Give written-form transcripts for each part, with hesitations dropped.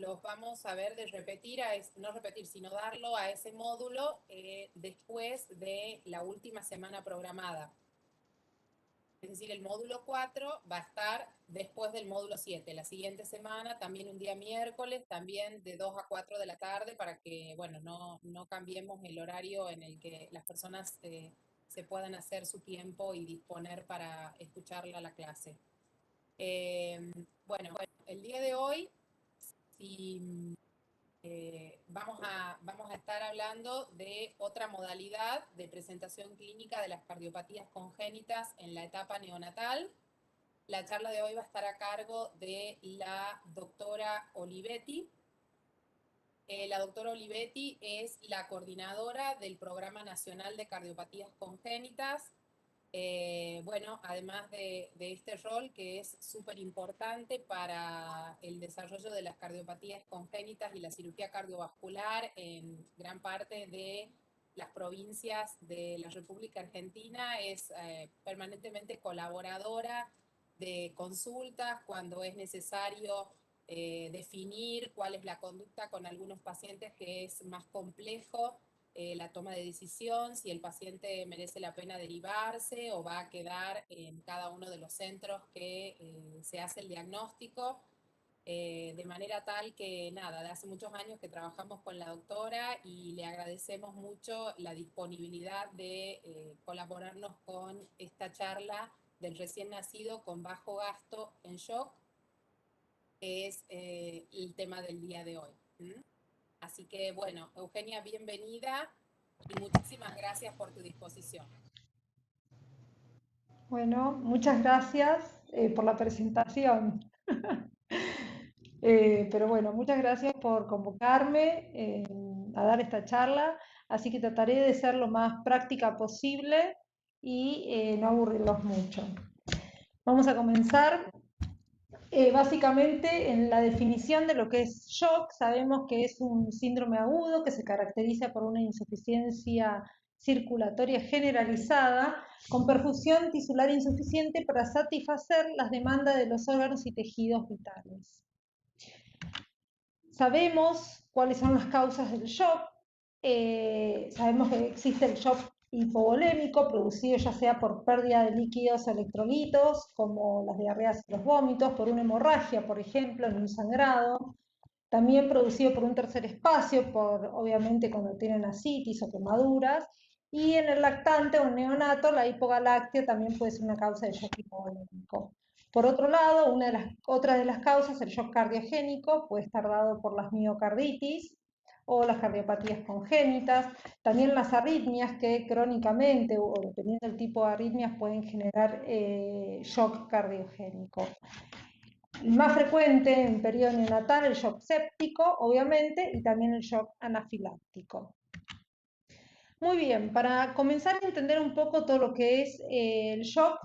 los vamos a ver de repetir, no repetir, sino darlo a ese módulo después de la última semana programada. Es decir, el módulo 4 va a estar después del módulo 7, la siguiente semana, también un día miércoles, también de 2 a 4 de la tarde, para que, bueno, no cambiemos el horario en el que las personas se puedan hacer su tiempo y disponer para escucharla la clase. Bueno, el día de hoy, si vamos a estar hablando de otra modalidad de presentación clínica de las cardiopatías congénitas en la etapa neonatal. La charla de hoy va a estar a cargo de la doctora Olivetti. La doctora Olivetti es la coordinadora del Programa Nacional de Cardiopatías Congénitas. Bueno, además de este rol que es súper importante para el desarrollo de las cardiopatías congénitas y la cirugía cardiovascular en gran parte de las provincias de la República Argentina, es permanentemente colaboradora de consultas cuando es necesario definir cuál es la conducta con algunos pacientes que es más complejo. La toma de decisión, si el paciente merece la pena derivarse o va a quedar en cada uno de los centros que se hace el diagnóstico, de manera tal que, nada, de hace muchos años que trabajamos con la doctora y le agradecemos mucho la disponibilidad de colaborarnos con esta charla del recién nacido con bajo gasto en shock, que es el tema del día de hoy. Así que, bueno, Eugenia, bienvenida y muchísimas gracias por tu disposición. Bueno, muchas gracias por la presentación. Pero bueno, muchas gracias por convocarme a dar esta charla, así que trataré de ser lo más práctica posible y no aburrirlos mucho. Vamos a comenzar. Básicamente, en la definición de lo que es shock, sabemos que es un síndrome agudo que se caracteriza por una insuficiencia circulatoria generalizada con perfusión tisular insuficiente para satisfacer las demandas de los órganos y tejidos vitales. Sabemos cuáles son las causas del shock, sabemos que existe el shock hipovolémico, producido ya sea por pérdida de líquidos electrolitos, como las diarreas y los vómitos, por una hemorragia, por ejemplo, en un sangrado, también producido por un tercer espacio, obviamente cuando tienen ascitis o quemaduras, y en el lactante o neonato, la hipogalactia también puede ser una causa de shock hipovolémico. Por otro lado, otra de las causas, el shock cardiogénico, puede estar dado por las miocarditis o las cardiopatías congénitas, también las arritmias que crónicamente o dependiendo del tipo de arritmias pueden generar shock cardiogénico. El más frecuente en periodo neonatal, el shock séptico, obviamente, y también el shock anafiláctico. Muy bien, para comenzar a entender un poco todo lo que es el shock,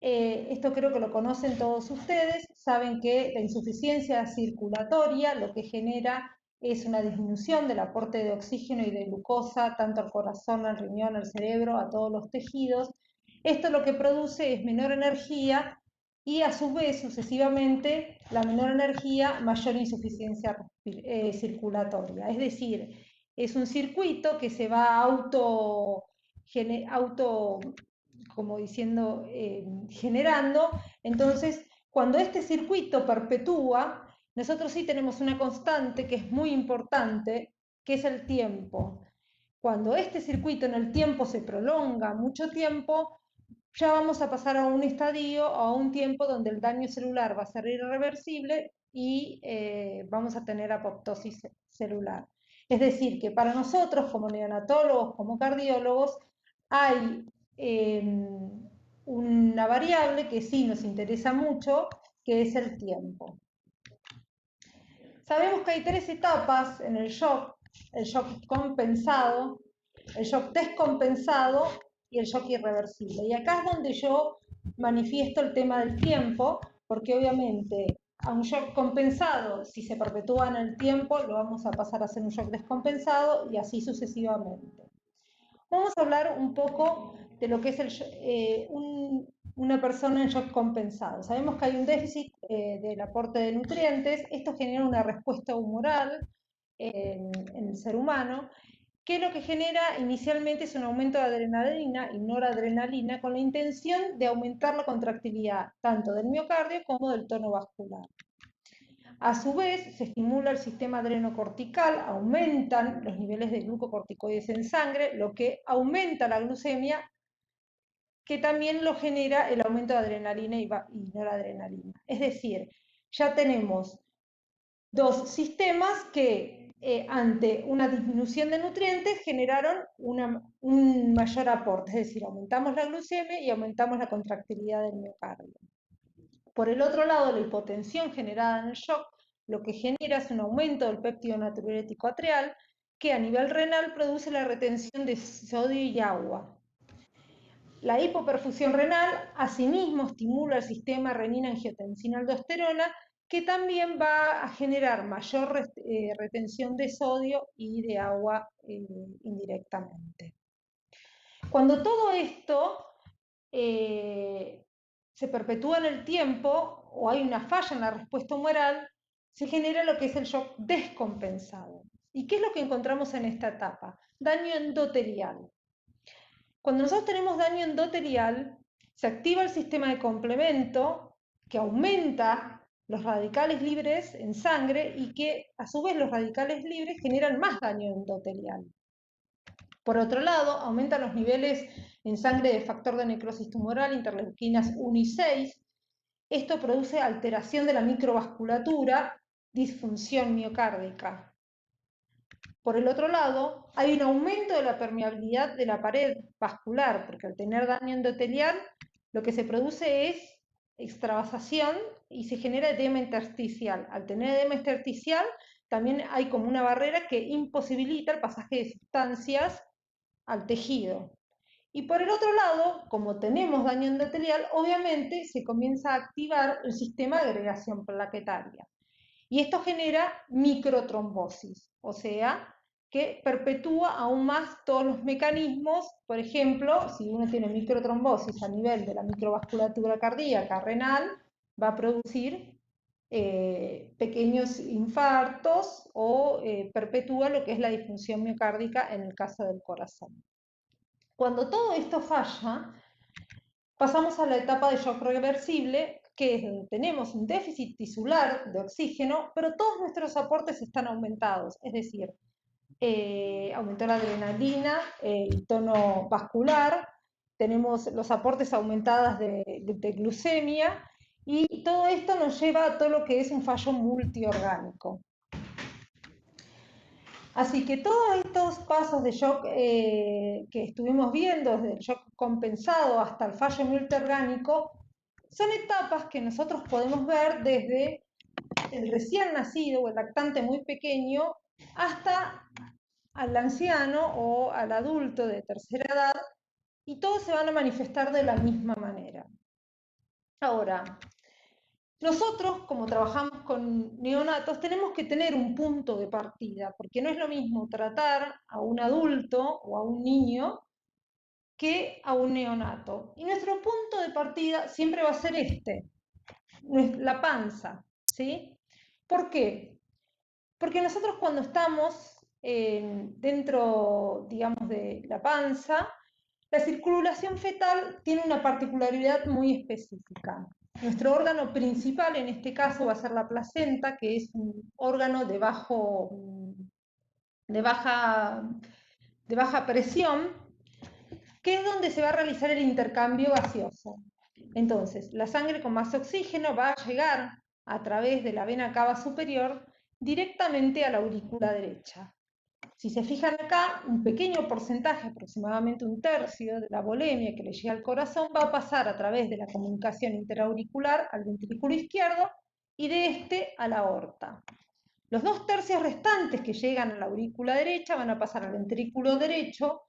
esto creo que lo conocen todos ustedes, saben que la insuficiencia circulatoria lo que genera es una disminución del aporte de oxígeno y de glucosa, tanto al corazón, al riñón, al cerebro, a todos los tejidos. Esto lo que produce es menor energía y a su vez, sucesivamente, la menor energía, mayor insuficiencia circulatoria. Es decir, es un circuito que se va como diciendo, generando. Entonces, cuando este circuito perpetúa, nosotros sí tenemos una constante que es muy importante, que es el tiempo. Cuando este circuito en el tiempo se prolonga mucho tiempo, ya vamos a pasar a un estadio o a un tiempo donde el daño celular va a ser irreversible y vamos a tener apoptosis celular. Es decir, que para nosotros como neonatólogos, como cardiólogos, hay una variable que sí nos interesa mucho, que es el tiempo. Sabemos que hay tres etapas en el shock compensado, el shock descompensado y el shock irreversible. Y acá es donde yo manifiesto el tema del tiempo, porque obviamente a un shock compensado, si se perpetúa en el tiempo, lo vamos a pasar a ser un shock descompensado y así sucesivamente. Vamos a hablar un poco de lo que es una persona en shock compensado. Sabemos que hay un déficit del aporte de nutrientes. Esto genera una respuesta humoral en el ser humano, que lo que genera inicialmente es un aumento de adrenalina y noradrenalina con la intención de aumentar la contractilidad tanto del miocardio como del tono vascular. A su vez, se estimula el sistema adrenocortical, aumentan los niveles de glucocorticoides en sangre, lo que aumenta la glucemia, que también lo genera el aumento de adrenalina y noradrenalina. Es decir, ya tenemos dos sistemas que ante una disminución de nutrientes generaron un mayor aporte, es decir, aumentamos la glucemia y aumentamos la contractilidad del miocardio. Por el otro lado, la hipotensión generada en el shock lo que genera es un aumento del péptido natriurético atrial que a nivel renal produce la retención de sodio y agua. La hipoperfusión renal asimismo estimula el sistema renina-angiotensina-aldosterona que también va a generar mayor retención de sodio y de agua indirectamente. Cuando todo esto se perpetúa en el tiempo o hay una falla en la respuesta humoral, se genera lo que es el shock descompensado. ¿Y qué es lo que encontramos en esta etapa? Daño endotelial. Cuando nosotros tenemos daño endotelial, se activa el sistema de complemento que aumenta los radicales libres en sangre y que a su vez los radicales libres generan más daño endotelial. Por otro lado, aumentan los niveles en sangre de factor de necrosis tumoral, interleuquinas 1 y 6. Esto produce alteración de la microvasculatura, disfunción miocárdica. Por el otro lado, hay un aumento de la permeabilidad de la pared vascular, porque al tener daño endotelial, lo que se produce es extravasación y se genera edema intersticial. Al tener edema intersticial, también hay como una barrera que imposibilita el pasaje de sustancias al tejido. Y por el otro lado, como tenemos daño endotelial, obviamente se comienza a activar el sistema de agregación plaquetaria. Y esto genera microtrombosis, o sea, que perpetúa aún más todos los mecanismos. Por ejemplo, si uno tiene microtrombosis a nivel de la microvasculatura cardíaca renal, va a producir pequeños infartos o perpetúa lo que es la disfunción miocárdica en el caso del corazón. Cuando todo esto falla, pasamos a la etapa de shock reversible, que es donde tenemos un déficit tisular de oxígeno, pero todos nuestros aportes están aumentados, es decir, aumentó la adrenalina, el tono vascular, tenemos los aportes aumentados de glucemia, y todo esto nos lleva a todo lo que es un fallo multiorgánico. Así que todos estos pasos de shock que estuvimos viendo, desde el shock compensado hasta el fallo multiorgánico, son etapas que nosotros podemos ver desde el recién nacido o el lactante muy pequeño hasta al anciano o al adulto de tercera edad, y todos se van a manifestar de la misma manera. Ahora, nosotros, como trabajamos con neonatos, tenemos que tener un punto de partida, porque no es lo mismo tratar a un adulto o a un niño que a un neonato. Y nuestro punto de partida siempre va a ser la panza, ¿sí? ¿Por qué? Porque nosotros cuando estamos dentro, digamos, de la panza, la circulación fetal tiene una particularidad muy específica. Nuestro órgano principal en este caso va a ser la placenta, que es un órgano de baja presión, que es donde se va a realizar el intercambio gaseoso. Entonces, la sangre con más oxígeno va a llegar a través de la vena cava superior directamente a la aurícula derecha. Si se fijan acá, un pequeño porcentaje, aproximadamente un tercio de la volemia que le llega al corazón va a pasar a través de la comunicación interauricular al ventrículo izquierdo y de este a la aorta. Los 2/3 restantes que llegan a la aurícula derecha van a pasar al ventrículo derecho,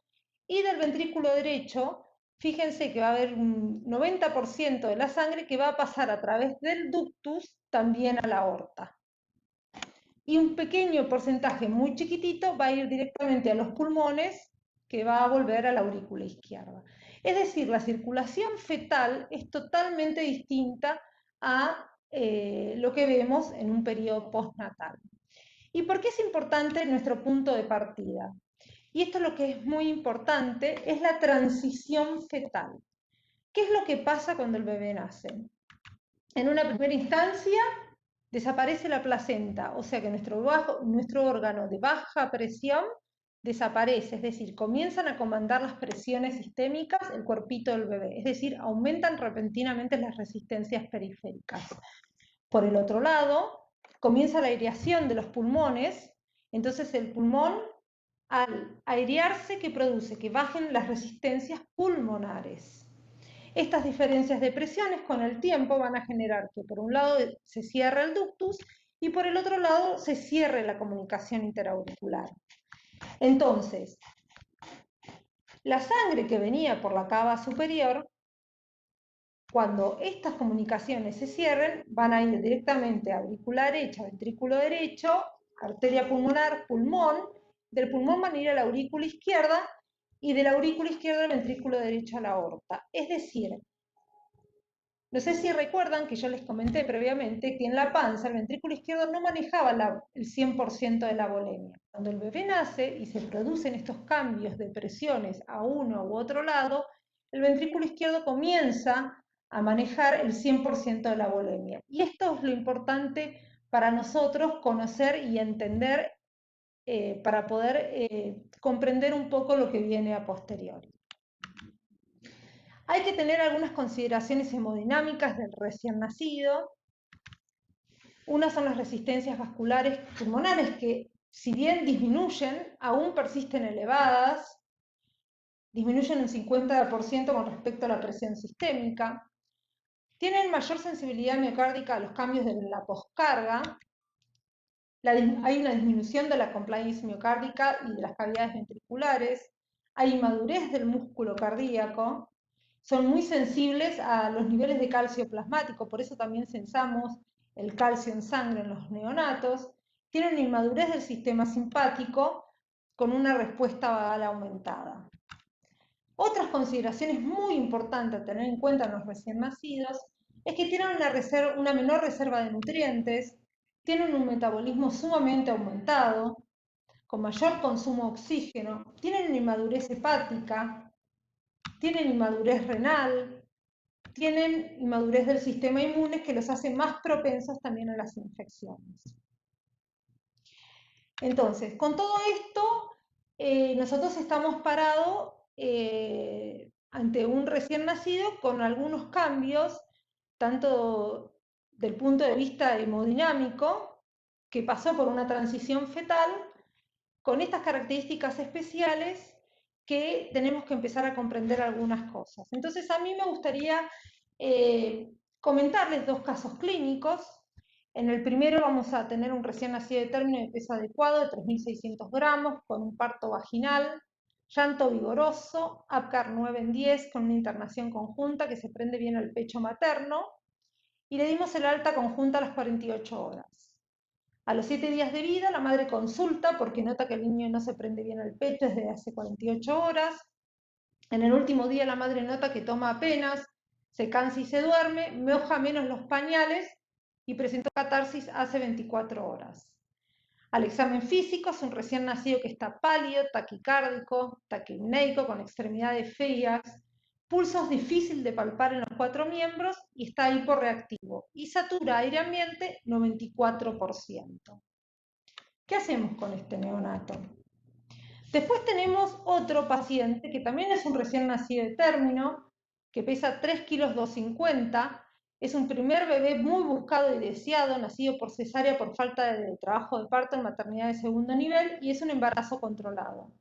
y del ventrículo derecho, fíjense que va a haber un 90% de la sangre que va a pasar a través del ductus también a la aorta. Y un pequeño porcentaje muy chiquitito va a ir directamente a los pulmones, que va a volver a la aurícula izquierda. Es decir, la circulación fetal es totalmente distinta a lo que vemos en un periodo postnatal. ¿Y por qué es importante nuestro punto de partida? Y esto es lo que es muy importante, es la transición fetal. ¿Qué es lo que pasa cuando el bebé nace? En una primera instancia, desaparece la placenta, o sea que nuestro órgano de baja presión desaparece, es decir, comienzan a comandar las presiones sistémicas el cuerpito del bebé, es decir, aumentan repentinamente las resistencias periféricas. Por el otro lado, comienza la aireación de los pulmones, entonces el pulmón, al airearse, ¿qué produce? Que bajen las resistencias pulmonares. Estas diferencias de presiones con el tiempo van a generar que por un lado se cierre el ductus y por el otro lado se cierre la comunicación interauricular. Entonces, la sangre que venía por la cava superior, cuando estas comunicaciones se cierren, van a ir directamente a aurícula derecha, ventrículo derecho, arteria pulmonar, pulmón, del pulmón van a ir a la aurícula izquierda y de la aurícula izquierda al ventrículo derecho a la aorta. Es decir, no sé si recuerdan que yo les comenté previamente que en la panza el ventrículo izquierdo no manejaba el 100% de la volemia. Cuando el bebé nace y se producen estos cambios de presiones a uno u otro lado, el ventrículo izquierdo comienza a manejar el 100% de la volemia. Y esto es lo importante para nosotros conocer y entender para poder comprender un poco lo que viene a posteriori. Hay que tener algunas consideraciones hemodinámicas del recién nacido. Unas son las resistencias vasculares pulmonares que, si bien disminuyen, aún persisten elevadas, disminuyen un 50% con respecto a la presión sistémica, tienen mayor sensibilidad miocárdica a los cambios de la poscarga, hay una disminución de la compliance miocárdica y de las cavidades ventriculares, hay inmadurez del músculo cardíaco, son muy sensibles a los niveles de calcio plasmático, por eso también censamos el calcio en sangre en los neonatos, tienen inmadurez del sistema simpático con una respuesta vagal aumentada. Otras consideraciones muy importantes a tener en cuenta en los recién nacidos es que tienen una menor reserva de nutrientes, tienen un metabolismo sumamente aumentado, con mayor consumo de oxígeno, tienen inmadurez hepática, tienen inmadurez renal, tienen inmadurez del sistema inmune que los hace más propensos también a las infecciones. Entonces, con todo esto, nosotros estamos parados ante un recién nacido con algunos cambios, tanto del punto de vista hemodinámico, que pasó por una transición fetal, con estas características especiales que tenemos que empezar a comprender algunas cosas. Entonces, a mí me gustaría comentarles dos casos clínicos. En el primero vamos a tener un recién nacido de término de peso adecuado de 3.600 gramos, con un parto vaginal, llanto vigoroso, APGAR 9 en 10, con una internación conjunta que se prende bien al pecho materno, y le dimos el alta conjunta a las 48 horas. A los 7 días de vida, la madre consulta porque nota que el niño no se prende bien al pecho desde hace 48 horas. En el último día, la madre nota que toma apenas, se cansa y se duerme, moja menos los pañales y presentó catarsis hace 24 horas. Al examen físico, es un recién nacido que está pálido, taquicárdico, taquipneico, con extremidades feas, pulsos difícil de palpar en los 4 miembros y está hiporreactivo y satura aire ambiente 94%. ¿Qué hacemos con este neonato? Después tenemos otro paciente que también es un recién nacido de término, que pesa 3 kilos 250, es un primer bebé muy buscado y deseado, nacido por cesárea por falta de trabajo de parto en maternidad de segundo nivel y es un embarazo controlado.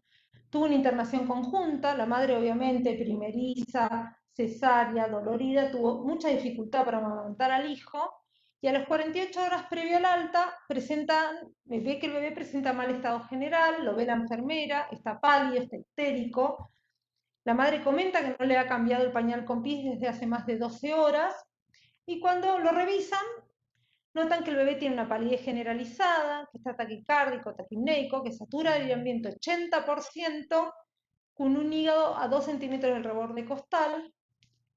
Tuvo una internación conjunta, la madre obviamente primeriza, cesárea, dolorida, tuvo mucha dificultad para amamantar al hijo y a las 48 horas previo al alta ve que el bebé presenta mal estado general, lo ve la enfermera, está pálido, está histérico. La madre comenta que no le ha cambiado el pañal con pis desde hace más de 12 horas y cuando lo revisan notan que el bebé tiene una palidez generalizada, que está taquicárdico, taquipneico, que satura el ambiente 80%, con un hígado a 2 centímetros del reborde costal,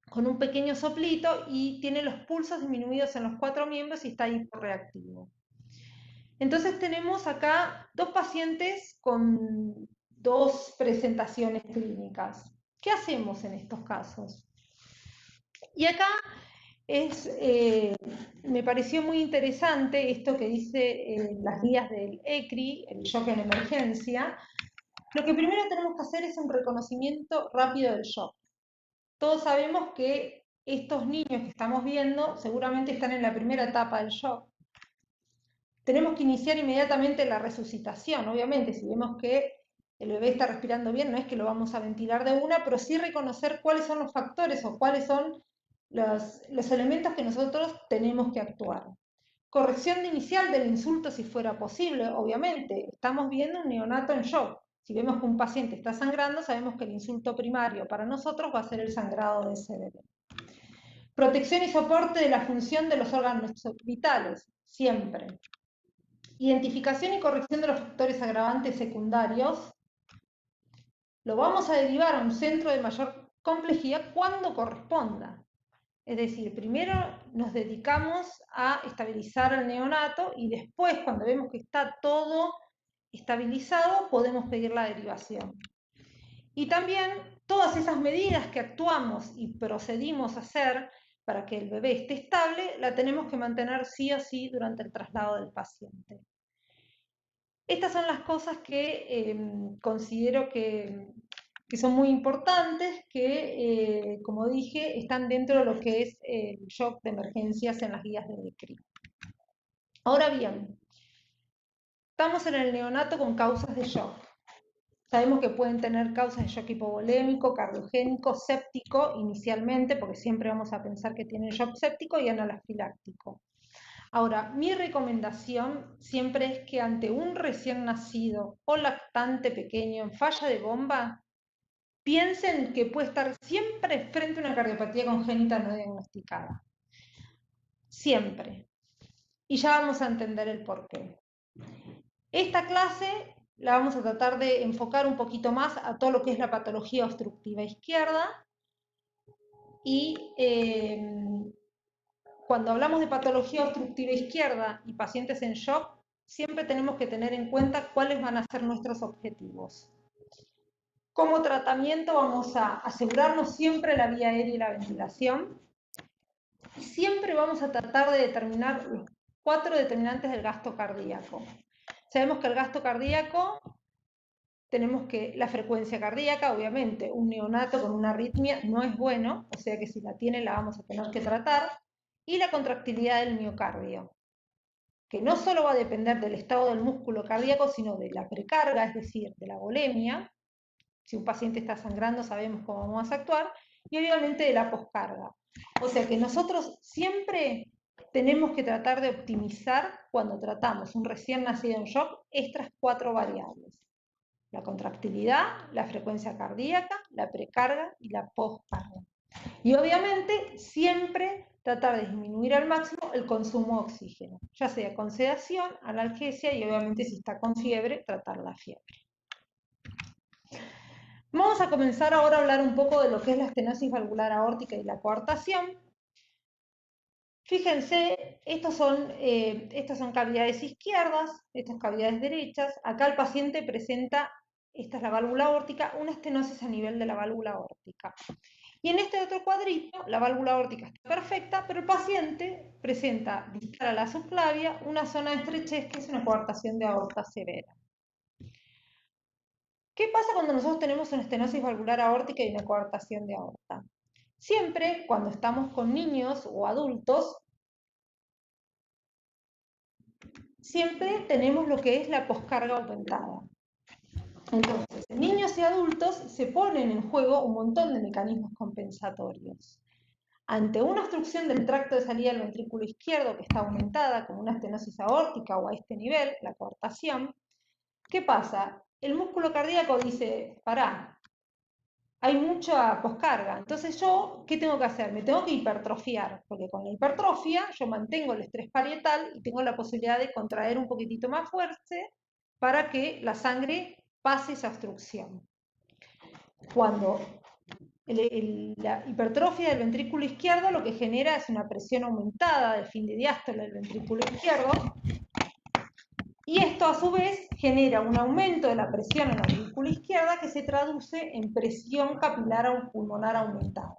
con un pequeño soplito y tiene los pulsos disminuidos en los 4 miembros y está hiporreactivo. Entonces tenemos acá 2 pacientes con 2 presentaciones clínicas. ¿Qué hacemos en estos casos? Y acá me pareció muy interesante esto que dice las guías del ECRI, el shock en emergencia. Lo que primero tenemos que hacer es un reconocimiento rápido del shock. Todos sabemos que estos niños que estamos viendo seguramente están en la primera etapa del shock. Tenemos que iniciar inmediatamente la resucitación. Obviamente, si vemos que el bebé está respirando bien, no es que lo vamos a ventilar de una, pero sí reconocer cuáles son los factores o cuáles son los elementos que nosotros tenemos que actuar. Corrección inicial del insulto si fuera posible, obviamente. Estamos viendo un neonato en shock. Si vemos que un paciente está sangrando, sabemos que el insulto primario para nosotros va a ser el sangrado de ese bebé. Protección y soporte de la función de los órganos vitales, siempre. Identificación y corrección de los factores agravantes secundarios. Lo vamos a derivar a un centro de mayor complejidad cuando corresponda. Es decir, primero nos dedicamos a estabilizar al neonato y después, cuando vemos que está todo estabilizado, podemos pedir la derivación. Y también todas esas medidas que actuamos y procedimos a hacer para que el bebé esté estable, la tenemos que mantener sí o sí durante el traslado del paciente. Estas son las cosas que considero que son muy importantes, que, como dije, están dentro de lo que es el shock de emergencias en las guías de ECRI. Ahora bien, estamos en el neonato con causas de shock. Sabemos que pueden tener causas de shock hipovolémico, cardiogénico, séptico inicialmente, porque siempre vamos a pensar que tienen shock séptico y anafiláctico. Ahora, mi recomendación siempre es que ante un recién nacido o lactante pequeño en falla de bomba, piensen que puede estar siempre frente a una cardiopatía congénita no diagnosticada. Siempre. Y ya vamos a entender el porqué. Esta clase la vamos a tratar de enfocar un poquito más a todo lo que es la patología obstructiva izquierda y cuando hablamos de patología obstructiva izquierda y pacientes en shock, siempre tenemos que tener en cuenta cuáles van a ser nuestros objetivos. Como tratamiento vamos a asegurarnos siempre la vía aérea y la ventilación. Y siempre vamos a tratar de determinar los 4 determinantes del gasto cardíaco. Sabemos que el gasto cardíaco, tenemos que la frecuencia cardíaca, obviamente, un neonato con una arritmia no es bueno, o sea que si la tiene la vamos a tener que tratar, y la contractilidad del miocardio, que no solo va a depender del estado del músculo cardíaco, sino de la precarga, es decir, de la volemia. Si un paciente está sangrando sabemos cómo vamos a actuar, y obviamente de la poscarga. O sea que nosotros siempre tenemos que tratar de optimizar cuando tratamos un recién nacido en shock estas 4 variables. La contractilidad, la frecuencia cardíaca, la precarga y la poscarga. Y obviamente siempre tratar de disminuir al máximo el consumo de oxígeno, ya sea con sedación, analgesia y obviamente si está con fiebre, tratar la fiebre. Vamos a comenzar ahora a hablar un poco de lo que es la estenosis valvular aórtica y la coartación. Fíjense, estas son cavidades izquierdas, estas cavidades derechas. Acá el paciente presenta, esta es la válvula aórtica, una estenosis a nivel de la válvula aórtica. Y en este otro cuadrito, la válvula aórtica está perfecta, pero el paciente presenta distal a la subclavia una zona de estrechez que es una coartación de aorta severa. ¿Qué pasa cuando nosotros tenemos una estenosis valvular aórtica y una coartación de aorta? Siempre, cuando estamos con niños o adultos, siempre tenemos lo que es la poscarga aumentada. Entonces, en niños y adultos se ponen en juego un montón de mecanismos compensatorios. Ante una obstrucción del tracto de salida del ventrículo izquierdo que está aumentada, como una estenosis aórtica o a este nivel, la coartación, ¿qué pasa? El músculo cardíaco dice, pará, hay mucha poscarga. Entonces yo, ¿qué tengo que hacer? Me tengo que hipertrofiar, porque con la hipertrofia yo mantengo el estrés parietal y tengo la posibilidad de contraer un poquitito más fuerte para que la sangre pase esa obstrucción. Cuando la hipertrofia del ventrículo izquierdo lo que genera es una presión aumentada del fin de diástole del ventrículo izquierdo, y esto a su vez genera un aumento de la presión en la aurícula izquierda que se traduce en presión capilar pulmonar aumentada.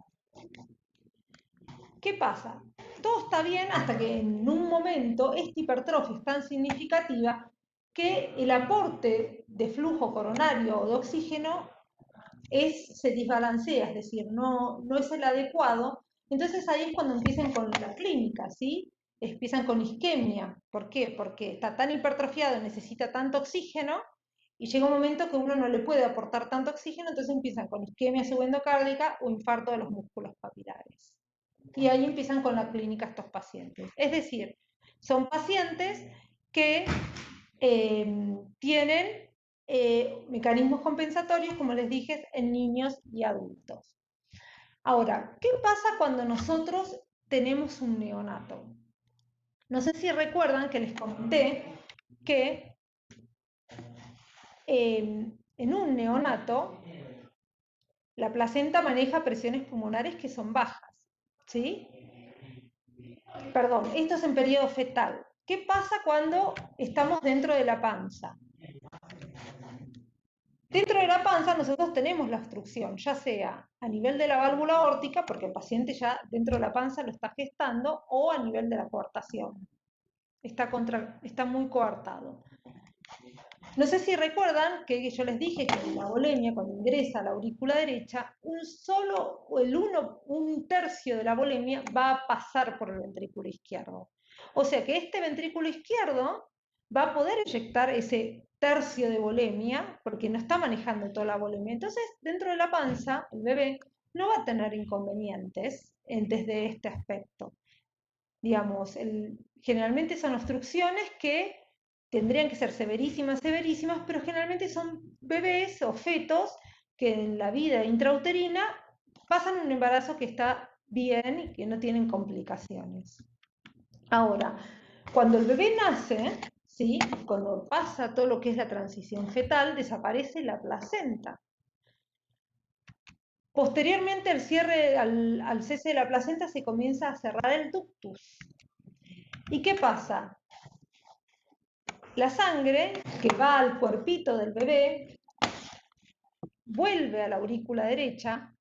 ¿Qué pasa? Todo está bien hasta que en un momento esta hipertrofia es tan significativa que el aporte de flujo coronario o de oxígeno se desbalancea, es decir, no es el adecuado. Entonces ahí es cuando empiezan con la clínica, ¿sí? Empiezan con isquemia. ¿Por qué? Porque está tan hipertrofiado, necesita tanto oxígeno, y llega un momento que uno no le puede aportar tanto oxígeno, entonces empiezan con isquemia subendocárdica o infarto de los músculos capilares. Y ahí empiezan con la clínica estos pacientes. Es decir, son pacientes que tienen mecanismos compensatorios, como les dije, en niños y adultos. Ahora, ¿qué pasa cuando nosotros tenemos un neonato? No sé si recuerdan que les comenté que en un neonato la placenta maneja presiones pulmonares que son bajas, ¿sí? Perdón, esto es en periodo fetal. ¿Qué pasa cuando estamos dentro de la panza? Dentro de la panza nosotros tenemos la obstrucción, ya sea a nivel de la válvula aórtica, porque el paciente ya dentro de la panza lo está gestando, o a nivel de la coartación. Está muy coartado. No sé si recuerdan que yo les dije que la bolemia, cuando ingresa a la aurícula derecha, un tercio de la bolemia va a pasar por el ventrículo izquierdo. O sea que este ventrículo izquierdo va a poder inyectar ese tercio de bolemia, porque no está manejando toda la bolemia. Entonces, dentro de la panza, el bebé no va a tener inconvenientes desde este aspecto. Digamos, generalmente son obstrucciones que tendrían que ser severísimas, severísimas, pero generalmente son bebés o fetos que en la vida intrauterina pasan un embarazo que está bien y que no tienen complicaciones. Ahora, cuando el bebé nace, ¿sí? Cuando pasa todo lo que es la transición fetal, desaparece la placenta. Posteriormente al cese de la placenta se comienza a cerrar el ductus. ¿Y qué pasa? La sangre que va al cuerpito del bebé vuelve a la aurícula derecha,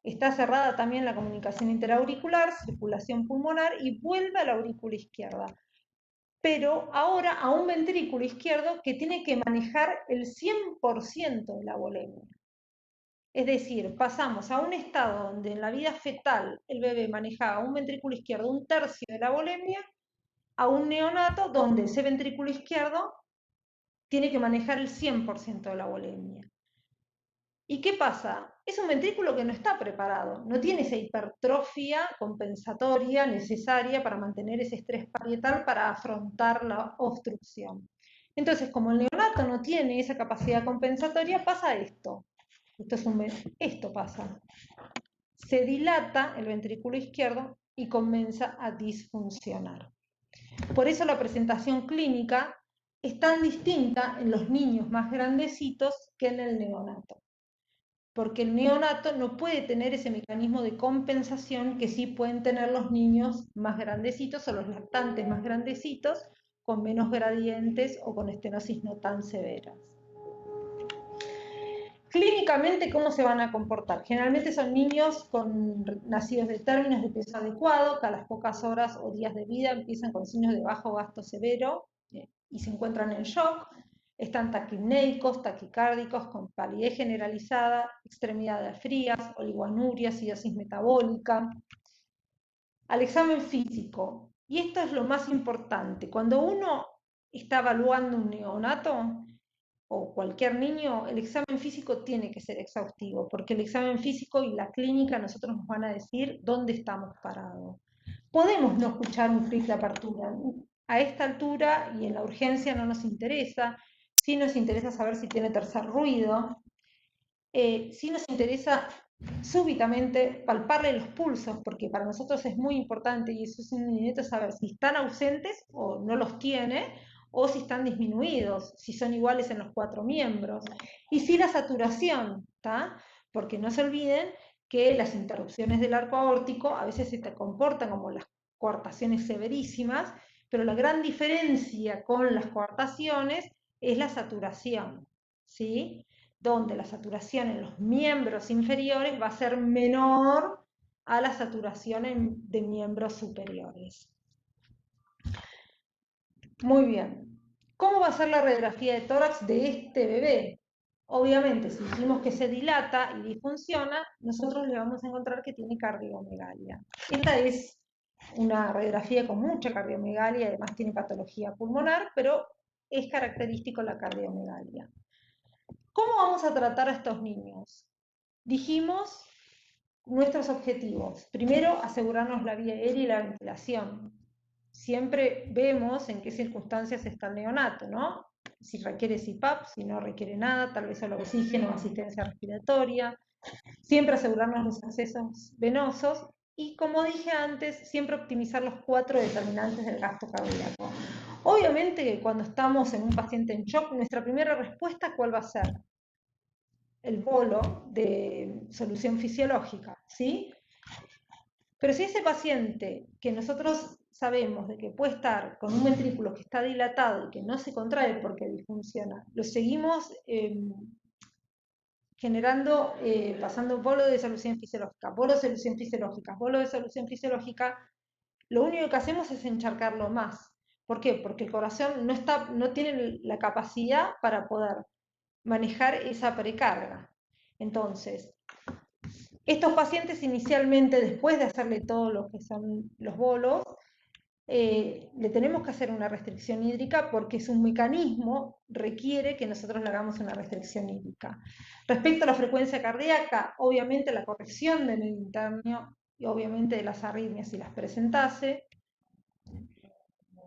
está cerrada también la comunicación interauricular, circulación pulmonar, y vuelve a la aurícula izquierda. Pero ahora a un ventrículo izquierdo que tiene que manejar el 100% de la bolemia. Es decir, pasamos a un estado donde en la vida fetal el bebé manejaba un ventrículo izquierdo un tercio de la bolemia, a un neonato donde ese ventrículo izquierdo tiene que manejar el 100% de la bolemia. ¿Y qué pasa? Es un ventrículo que no está preparado, no tiene esa hipertrofia compensatoria necesaria para mantener ese estrés parietal para afrontar la obstrucción. Entonces, como el neonato no tiene esa capacidad compensatoria, pasa esto. Esto pasa. Se dilata el ventrículo izquierdo y comienza a disfuncionar. Por eso la presentación clínica es tan distinta en los niños más grandecitos que en el neonato. Porque el neonato no puede tener ese mecanismo de compensación que sí pueden tener los niños más grandecitos o los lactantes más grandecitos con menos gradientes o con estenosis no tan severas. Clínicamente, ¿cómo se van a comportar? Generalmente son niños nacidos de términos de peso adecuado, que a las pocas horas o días de vida empiezan con signos de bajo gasto severo y se encuentran en shock. Están taquipnéicos, taquicárdicos, con palidez generalizada, extremidades frías, oligoanuria, acidosis metabólica. Al examen físico, y esto es lo más importante, cuando uno está evaluando un neonato o cualquier niño, el examen físico tiene que ser exhaustivo, porque el examen físico y la clínica nosotros nos van a decir dónde estamos parados. Podemos no escuchar un clic de apertura. A esta altura y en la urgencia no nos interesa. Sí nos interesa saber si tiene tercer ruido. Sí nos interesa súbitamente palparle los pulsos, porque para nosotros es muy importante y eso es inmediato saber si están ausentes o no los tiene, o si están disminuidos, si son iguales en los 4 miembros. Y si la saturación, ¿tá? Porque no se olviden que las interrupciones del arco aórtico a veces se te comportan como las coartaciones severísimas, pero la gran diferencia con las coartaciones es la saturación, ¿sí? Donde la saturación en los miembros inferiores va a ser menor a la saturación de miembros superiores. Muy bien. ¿Cómo va a ser la radiografía de tórax de este bebé? Obviamente, si dijimos que se dilata y disfunciona, nosotros le vamos a encontrar que tiene cardiomegalia. Esta es una radiografía con mucha cardiomegalia, además tiene patología pulmonar, pero es característico la cardiomegalia. ¿Cómo vamos a tratar a estos niños? Dijimos nuestros objetivos. Primero, asegurarnos la vía aérea y la ventilación. Siempre vemos en qué circunstancias está el neonato, ¿no? Si requiere CPAP, si no requiere nada, tal vez solo oxígeno o asistencia respiratoria. Siempre asegurarnos los accesos venosos y, como dije antes, siempre optimizar los 4 determinantes del gasto cardíaco. Obviamente, cuando estamos en un paciente en shock, nuestra primera respuesta, ¿cuál va a ser? El bolo de solución fisiológica, ¿sí? Pero si ese paciente que nosotros sabemos de que puede estar con un ventrículo que está dilatado y que no se contrae porque disfunciona, lo seguimos generando, pasando bolo de solución fisiológica, bolo de solución fisiológica, bolo de solución fisiológica, lo único que hacemos es encharcarlo más. ¿Por qué? Porque el corazón no tiene la capacidad para poder manejar esa precarga. Entonces, estos pacientes inicialmente, después de hacerle todo lo que son los bolos, le tenemos que hacer una restricción hídrica porque su mecanismo requiere que nosotros le hagamos una restricción hídrica. Respecto a la frecuencia cardíaca, obviamente la corrección del medio interno y obviamente de las arritmias si las presentase.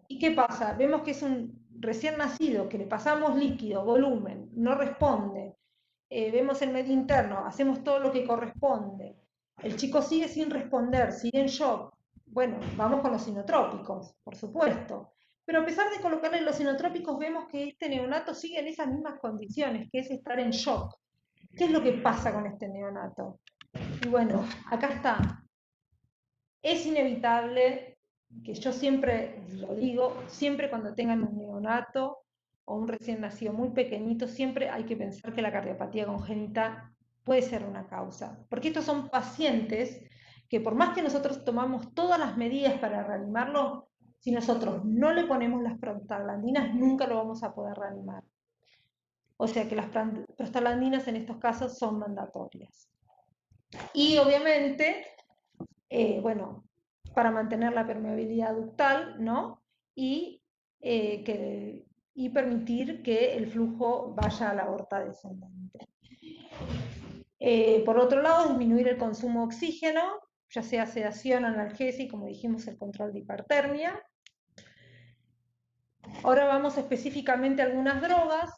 ¿Y qué pasa? Vemos que es un recién nacido, que le pasamos líquido, volumen, no responde. Vemos el medio interno, hacemos todo lo que corresponde. El chico sigue sin responder, sigue en shock. Bueno, vamos con los sinotrópicos, por supuesto. Pero a pesar de colocarle los sinotrópicos, vemos que este neonato sigue en esas mismas condiciones, que es estar en shock. ¿Qué es lo que pasa con este neonato? Y bueno, acá está. Es inevitable, que yo siempre lo digo, siempre cuando tengan un neonato o un recién nacido muy pequeñito, siempre hay que pensar que la cardiopatía congénita puede ser una causa. Porque estos son pacientes que por más que nosotros tomamos todas las medidas para reanimarlo, si nosotros no le ponemos las prostaglandinas, nunca lo vamos a poder reanimar. O sea que las prostaglandinas en estos casos son mandatorias. Y obviamente bueno, para mantener la permeabilidad ductal, ¿no? Y, y permitir que el flujo vaya a la aorta descendente. Por otro lado, disminuir el consumo de oxígeno, ya sea sedación, analgesia, como dijimos, el control de hipertermia. Ahora vamos específicamente a algunas drogas.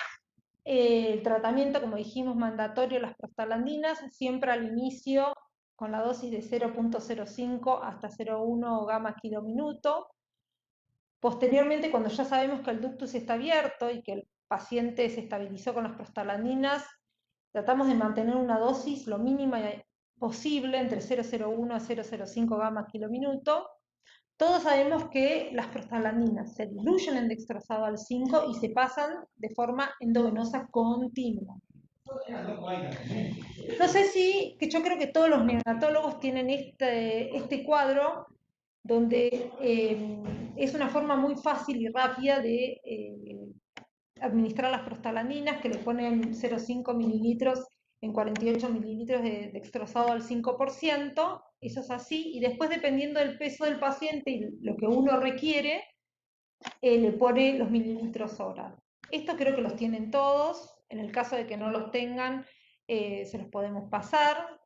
El tratamiento, como dijimos, mandatorio, las prostaglandinas, siempre al inicio con la dosis de 0.05 hasta 0.1 gamma kilo minuto. Posteriormente, cuando ya sabemos que el ductus está abierto y que el paciente se estabilizó con las prostaglandinas, tratamos de mantener una dosis lo mínima posible, entre 0.01 a 0.05 gamma kilo minuto. Todos sabemos que las prostaglandinas se diluyen en dextrosado al 5 y se pasan de forma endovenosa continua. No sé si, que yo creo que todos los neonatólogos tienen este cuadro donde es una forma muy fácil y rápida de administrar las prostaglandinas, que le ponen 0,5 mililitros en 48 mililitros de dextrosado al 5%, eso es así, y después dependiendo del peso del paciente y lo que uno requiere, le pone los mililitros hora. Esto creo que los tienen todos, en el caso de que no los tengan, se los podemos pasar,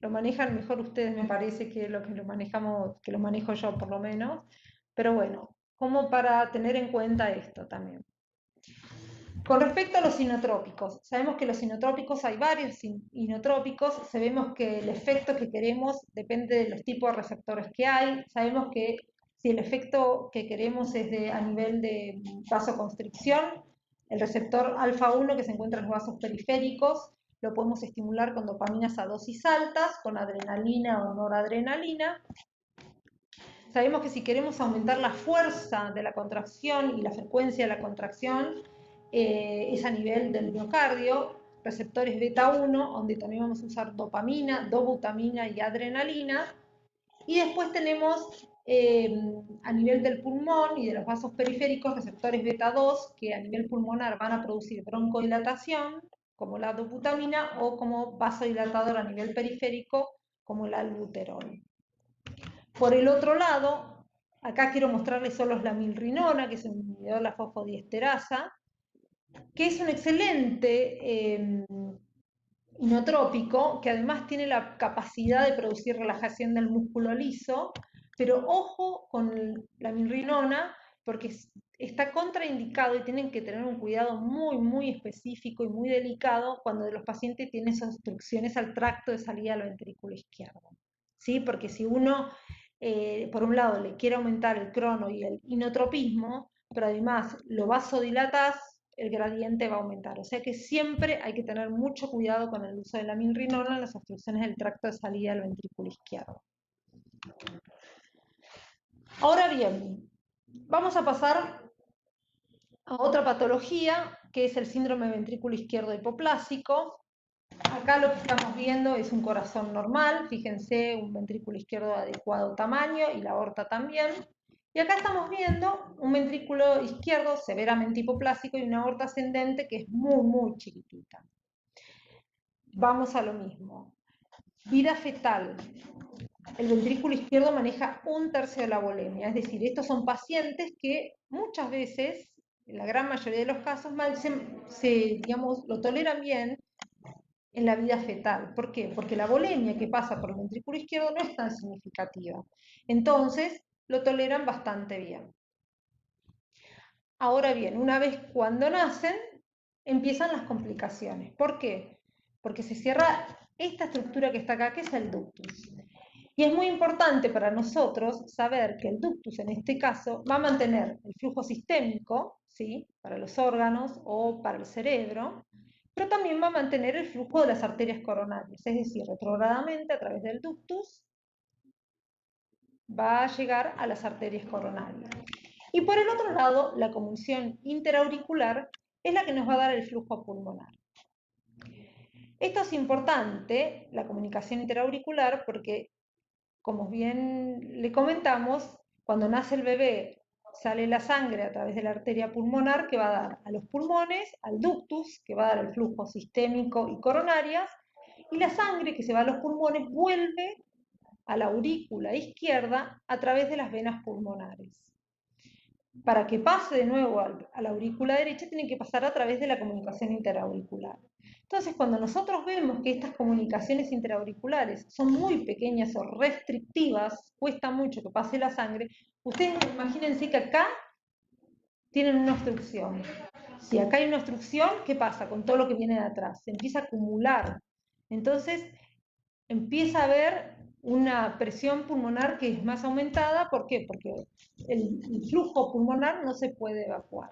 lo manejan mejor ustedes, me parece, que lo que lo manejamos, que lo manejo yo por lo menos, pero bueno, como para tener en cuenta esto también. Con respecto a los inotrópicos, sabemos que los inotrópicos, hay varios inotrópicos, sabemos que el efecto que queremos depende de los tipos de receptores que hay, sabemos que si el efecto que queremos es a nivel de vasoconstricción, el receptor alfa-1 que se encuentra en los vasos periféricos lo podemos estimular con dopaminas a dosis altas, con adrenalina o noradrenalina. Sabemos que si queremos aumentar la fuerza de la contracción y la frecuencia de la contracción, es a nivel del miocardio, receptores beta-1, donde también vamos a usar dopamina, dobutamina y adrenalina. Y después tenemos a nivel del pulmón y de los vasos periféricos receptores beta-2 que a nivel pulmonar van a producir broncodilatación, como la dobutamina, o como vasodilatador a nivel periférico, como el albuterol. Por el otro lado, acá quiero mostrarles solo la milrinona, que es un inhibidor de la fosfodiesterasa, que es un excelente inotrópico, que además tiene la capacidad de producir relajación del músculo liso, pero ojo con la milrinona, porque está contraindicado y tienen que tener un cuidado muy, muy específico y muy delicado cuando los pacientes tienen obstrucciones al tracto de salida al ventrículo izquierdo. ¿Sí? Porque si uno, por un lado, le quiere aumentar el crono y el inotropismo, pero además lo vasodilatas, el gradiente va a aumentar. O sea que siempre hay que tener mucho cuidado con el uso de la milrinona en las obstrucciones del tracto de salida al ventrículo izquierdo. Ahora bien, vamos a pasar a otra patología, que es el síndrome de ventrículo izquierdo hipoplásico. Acá lo que estamos viendo es un corazón normal, fíjense, un ventrículo izquierdo de adecuado tamaño y la aorta también. Y acá estamos viendo un ventrículo izquierdo severamente hipoplásico y una aorta ascendente que es muy, muy chiquitita. Vamos a lo mismo. Vida fetal. El ventrículo izquierdo maneja 1/3 de la volemia, es decir, estos son pacientes que muchas veces, en la gran mayoría de los casos, digamos, lo toleran bien en la vida fetal. ¿Por qué? Porque la volemia que pasa por el ventrículo izquierdo no es tan significativa. Entonces, lo toleran bastante bien. Ahora bien, una vez cuando nacen, empiezan las complicaciones. ¿Por qué? Porque se cierra esta estructura que está acá, que es el ductus. Y es muy importante para nosotros saber que el ductus, en este caso, va a mantener el flujo sistémico, ¿sí? Para los órganos o para el cerebro, pero también va a mantener el flujo de las arterias coronarias, es decir, retrogradamente a través del ductus va a llegar a las arterias coronarias. Y por el otro lado, la comunicación interauricular es la que nos va a dar el flujo pulmonar. Esto es importante, la comunicación interauricular, porque, como bien le comentamos, cuando nace el bebé sale la sangre a través de la arteria pulmonar que va a dar a los pulmones, al ductus, que va a dar el flujo sistémico y coronarias, y la sangre que se va a los pulmones vuelve a la aurícula izquierda a través de las venas pulmonares. Para que pase de nuevo a la aurícula derecha, tiene que pasar a través de la comunicación interauricular. Entonces, cuando nosotros vemos que estas comunicaciones interauriculares son muy pequeñas o restrictivas, cuesta mucho que pase la sangre, ustedes imagínense que acá tienen una obstrucción. Si acá hay una obstrucción, ¿qué pasa con todo lo que viene de atrás? Se empieza a acumular. Entonces, empieza a haber una presión pulmonar que es más aumentada. ¿Por qué? Porque el flujo pulmonar no se puede evacuar.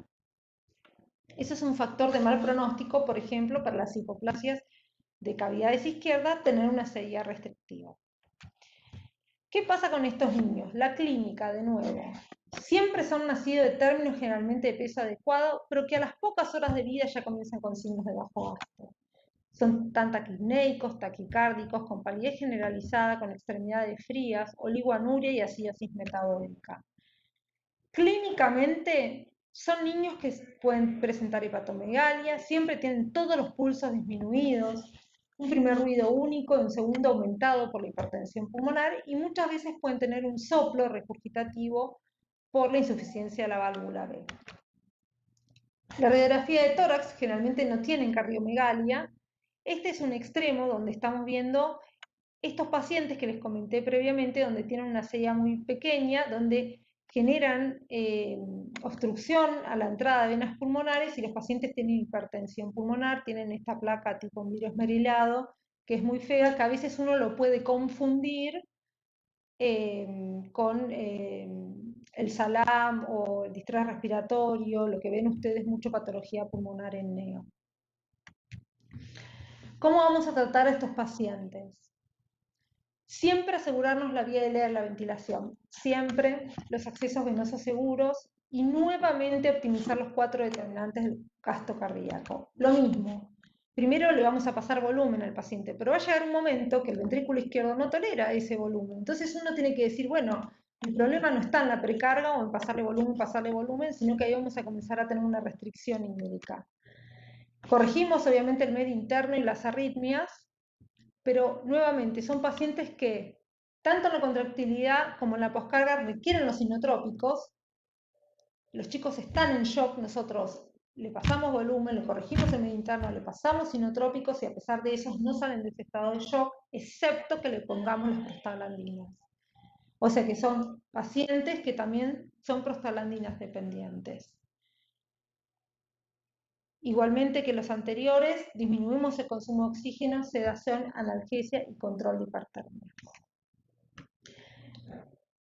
Eso es un factor de mal pronóstico, por ejemplo, para las hipoplasias de cavidades izquierdas, tener una CIA restrictiva. ¿Qué pasa con estos niños? La clínica, de nuevo. Siempre son nacidos de términos generalmente de peso adecuado, pero que a las pocas horas de vida ya comienzan con signos de bajo gasto. Son tan taquipnéicos, taquicárdicos, con palidez generalizada, con extremidades frías, oligoanuria y acidosis metabólica. Clínicamente son niños que pueden presentar hepatomegalia, siempre tienen todos los pulsos disminuidos, un primer ruido único y un segundo aumentado por la hipertensión pulmonar, y muchas veces pueden tener un soplo regurgitativo por la insuficiencia de la válvula B. La radiografía de tórax generalmente no tienen cardiomegalia. Este es un extremo donde estamos viendo estos pacientes que les comenté previamente, donde tienen una CIA muy pequeña, donde generan obstrucción a la entrada de venas pulmonares, y los pacientes tienen hipertensión pulmonar, tienen esta placa tipo un virus esmerilado, que es muy fea, que a veces uno lo puede confundir con el SALAM o el distrés respiratorio, lo que ven ustedes, mucho patología pulmonar en neo. ¿Cómo vamos a tratar a estos pacientes? Siempre asegurarnos la vía aérea de la ventilación, siempre los accesos venosos seguros y nuevamente optimizar los 4 determinantes del gasto cardíaco. Lo mismo, primero le vamos a pasar volumen al paciente, pero va a llegar un momento que el ventrículo izquierdo no tolera ese volumen. Entonces uno tiene que decir, bueno, el problema no está en la precarga o en pasarle volumen, sino que ahí vamos a comenzar a tener una restricción hídrica. Corregimos obviamente el medio interno y las arritmias, pero nuevamente son pacientes que tanto en la contractilidad como en la poscarga requieren los inotrópicos. Los chicos están en shock, nosotros le pasamos volumen, le corregimos el medio interno, le pasamos inotrópicos y a pesar de eso no salen de ese estado de shock, excepto que le pongamos las prostaglandinas. O sea que son pacientes que también son prostaglandinas dependientes. Igualmente que los anteriores, disminuimos el consumo de oxígeno, sedación, analgesia y control de hipertermia.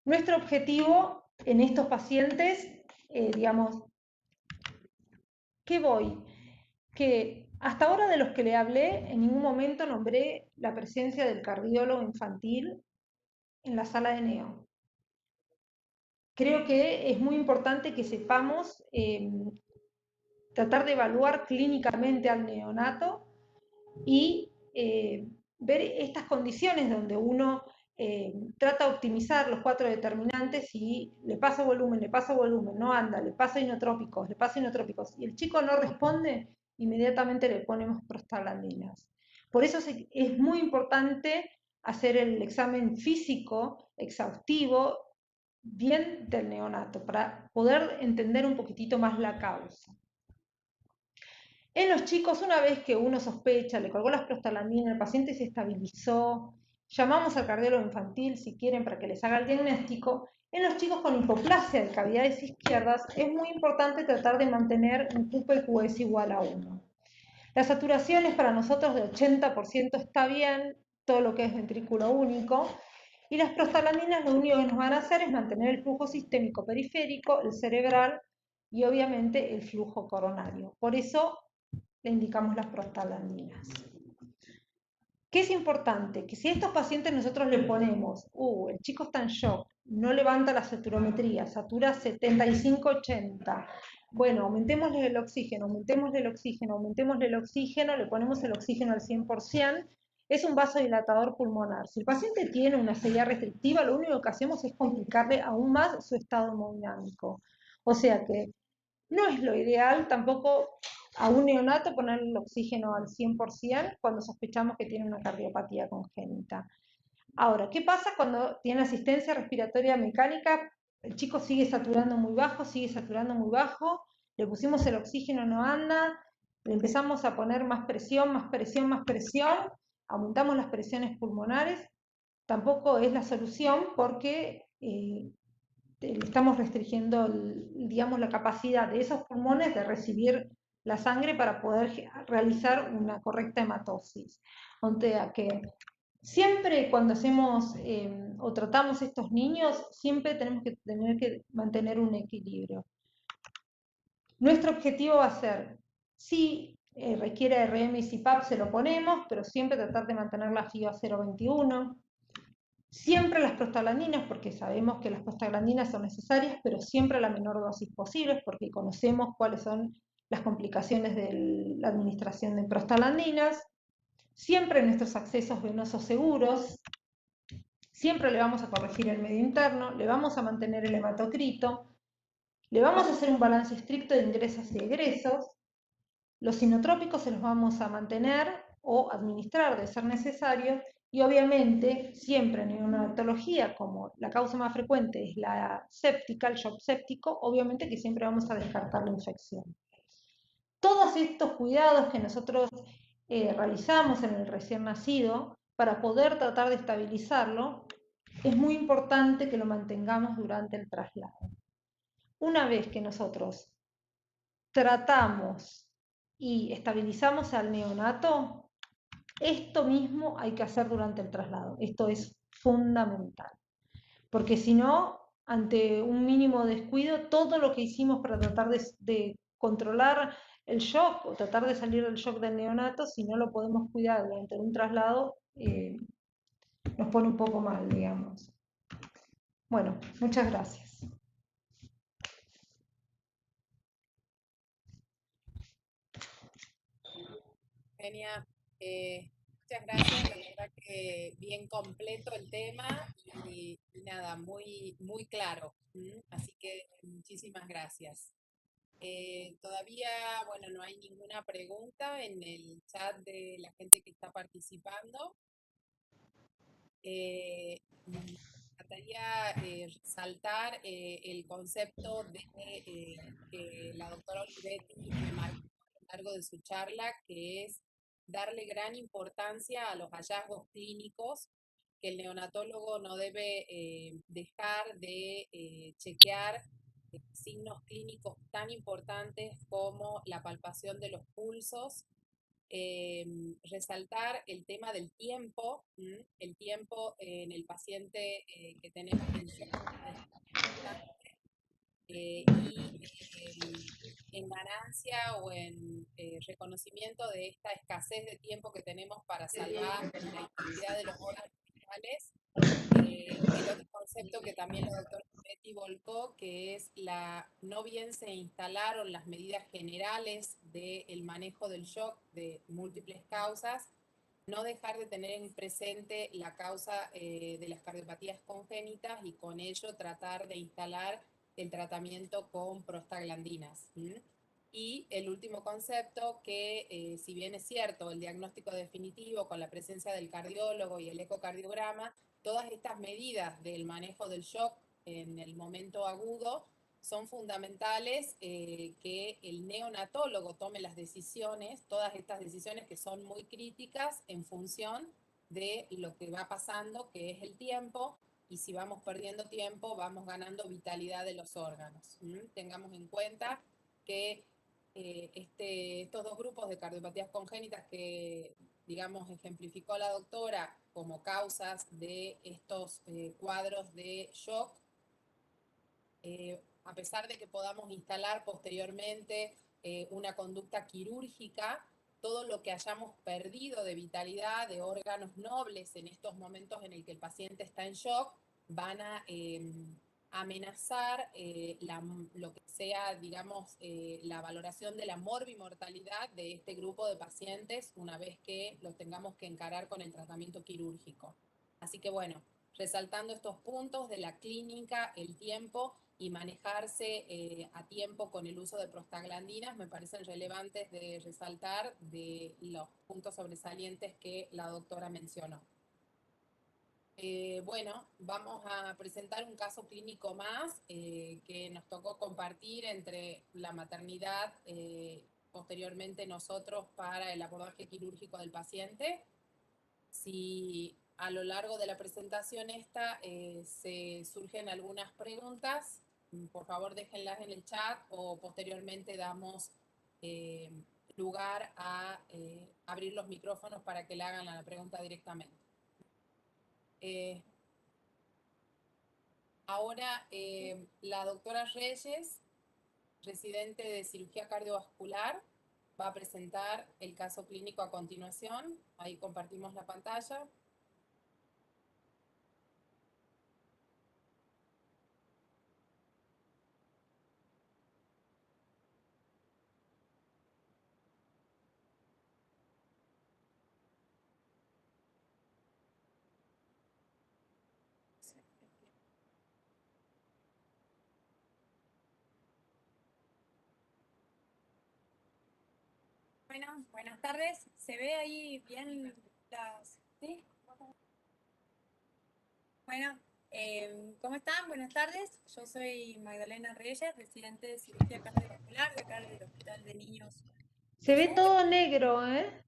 Nuestro objetivo en estos pacientes, digamos, ¿qué voy? Que hasta ahora de los que le hablé, en ningún momento nombré la presencia del cardiólogo infantil en la sala de neo. Creo que es muy importante que sepamos tratar de evaluar clínicamente al neonato y ver estas condiciones donde uno trata de optimizar los 4 determinantes y le paso volumen, no anda, le paso inotrópicos, y el chico no responde, inmediatamente le ponemos prostaglandinas. Por eso es muy importante hacer el examen físico exhaustivo bien del neonato para poder entender un poquitito más la causa. En los chicos, una vez que uno sospecha, le colgó las prostaglandinas, el paciente se estabilizó, llamamos al cardiólogo infantil si quieren para que les haga el diagnóstico. En los chicos con hipoplasia de cavidades izquierdas es muy importante tratar de mantener un QPQS igual a 1. La saturación es para nosotros de 80% está bien, todo lo que es ventrículo único, y las prostaglandinas lo único que nos van a hacer es mantener el flujo sistémico periférico, el cerebral y obviamente el flujo coronario. Por eso le indicamos las prostaglandinas. ¿Qué es importante? Que si a estos pacientes nosotros le ponemos, el chico está en shock, no levanta la saturometría, satura 75-80, bueno, aumentémosle el oxígeno, le ponemos el oxígeno al 100%, es un vasodilatador pulmonar. Si el paciente tiene una CIA restrictiva, lo único que hacemos es complicarle aún más su estado hemodinámico. O sea que no es lo ideal tampoco a un neonato ponerle el oxígeno al 100% cuando sospechamos que tiene una cardiopatía congénita. Ahora, ¿qué pasa cuando tiene asistencia respiratoria mecánica? El chico sigue saturando muy bajo, le pusimos el oxígeno, no anda, le empezamos a poner más presión, aumentamos las presiones pulmonares, tampoco es la solución porque le estamos restringiendo, digamos, la capacidad de esos pulmones de recibir la sangre para poder realizar una correcta hematosis. O sea que siempre cuando hacemos o tratamos estos niños, siempre tenemos que tener que mantener un equilibrio. Nuestro objetivo va a ser, si requiere RM y CPAP, se lo ponemos, pero siempre tratar de mantener la FIO a 0,21. Siempre las prostaglandinas, porque sabemos que las prostaglandinas son necesarias, pero siempre a la menor dosis posible, porque conocemos cuáles son las complicaciones de la administración de prostaglandinas. Siempre nuestros accesos venosos seguros. Siempre le vamos a corregir el medio interno, le vamos a mantener el hematocrito, le vamos a hacer un balance estricto de ingresos y egresos. Los inotrópicos se los vamos a mantener o administrar de ser necesario. Y obviamente, siempre en neonatología, como la causa más frecuente es la séptica, el shock séptico, obviamente que siempre vamos a descartar la infección. Todos estos cuidados que nosotros realizamos en el recién nacido, para poder tratar de estabilizarlo, es muy importante que lo mantengamos durante el traslado. Una vez que nosotros tratamos y estabilizamos al neonato, esto mismo hay que hacer durante el traslado. Esto es fundamental. Porque si no, ante un mínimo descuido, todo lo que hicimos para tratar de controlar el shock o tratar de salir del shock del neonato, si no lo podemos cuidar durante un traslado, nos pone un poco mal, digamos. Bueno, muchas gracias. Eugenia, muchas gracias, la verdad que bien completo el tema y nada, muy, muy claro. Así que muchísimas gracias. Todavía, bueno, no hay ninguna pregunta en el chat de la gente que está participando. Me encantaría resaltar el concepto de que la doctora Olivetti remarcó a lo largo de su charla, que es darle gran importancia a los hallazgos clínicos, que el neonatólogo no debe dejar de chequear signos clínicos tan importantes como la palpación de los pulsos, resaltar el tema del tiempo, el tiempo en el paciente que tenemos en shock es importante, y en ganancia o en reconocimiento de esta escasez de tiempo que tenemos para salvar la integridad de los órganos vitales. El otro concepto que también la doctora Betty volcó, que es no bien se instalaron las medidas generales del manejo del shock de múltiples causas, no dejar de tener en presente la causa de las cardiopatías congénitas y con ello tratar de instalar el tratamiento con prostaglandinas. Y el último concepto, que si bien es cierto, el diagnóstico definitivo con la presencia del cardiólogo y el ecocardiograma, todas estas medidas del manejo del shock en el momento agudo son fundamentales, que el neonatólogo tome las decisiones, todas estas decisiones que son muy críticas en función de lo que va pasando, que es el tiempo, y si vamos perdiendo tiempo, vamos ganando vitalidad de los órganos. Tengamos en cuenta que estos dos grupos de cardiopatías congénitas que, digamos, ejemplificó la doctora como causas de estos cuadros de shock, a pesar de que podamos instalar posteriormente una conducta quirúrgica, todo lo que hayamos perdido de vitalidad de órganos nobles en estos momentos en el que el paciente está en shock, van a amenazar lo que sea, digamos, la valoración de la morbimortalidad de este grupo de pacientes una vez que los tengamos que encarar con el tratamiento quirúrgico. Así que bueno, resaltando estos puntos de la clínica, el tiempo y manejarse a tiempo con el uso de prostaglandinas, me parecen relevantes de resaltar de los puntos sobresalientes que la doctora mencionó. Bueno, vamos a presentar un caso clínico más que nos tocó compartir entre la maternidad, posteriormente nosotros para el abordaje quirúrgico del paciente. Si a lo largo de la presentación esta se surgen algunas preguntas, por favor déjenlas en el chat o posteriormente damos eh, lugar a abrir los micrófonos para que le hagan la pregunta directamente. Ahora la doctora Reyes, residente de cirugía cardiovascular, va a presentar el caso clínico a continuación. Ahí compartimos la pantalla. Bueno, buenas tardes. ¿Se ve ahí bien las... ¿Sí? Bueno, ¿cómo están? Buenas tardes. Yo soy Magdalena Reyes, residente de cirugía cardiovascular de acá del Hospital de Niños Se de ve Jujuy. todo negro, ¿eh?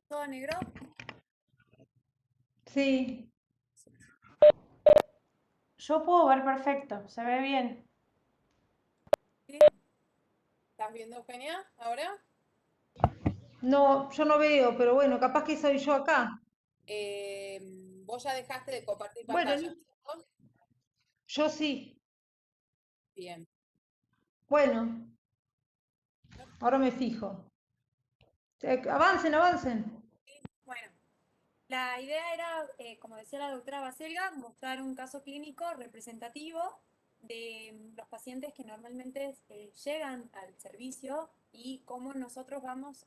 ¿Todo negro? Sí. Yo puedo ver perfecto, se ve bien. ¿Sí? ¿Estás viendo, Eugenia, ahora? No, yo no veo, pero bueno, capaz que soy yo acá. Vos ya dejaste de compartir Bueno, pantalla, ¿cierto? Yo sí. Bien. Bueno, ahora me fijo. Avancen, avancen. Bueno, la idea era, como decía la doctora Baselga, mostrar un caso clínico representativo de los pacientes que normalmente llegan al servicio y cómo nosotros vamos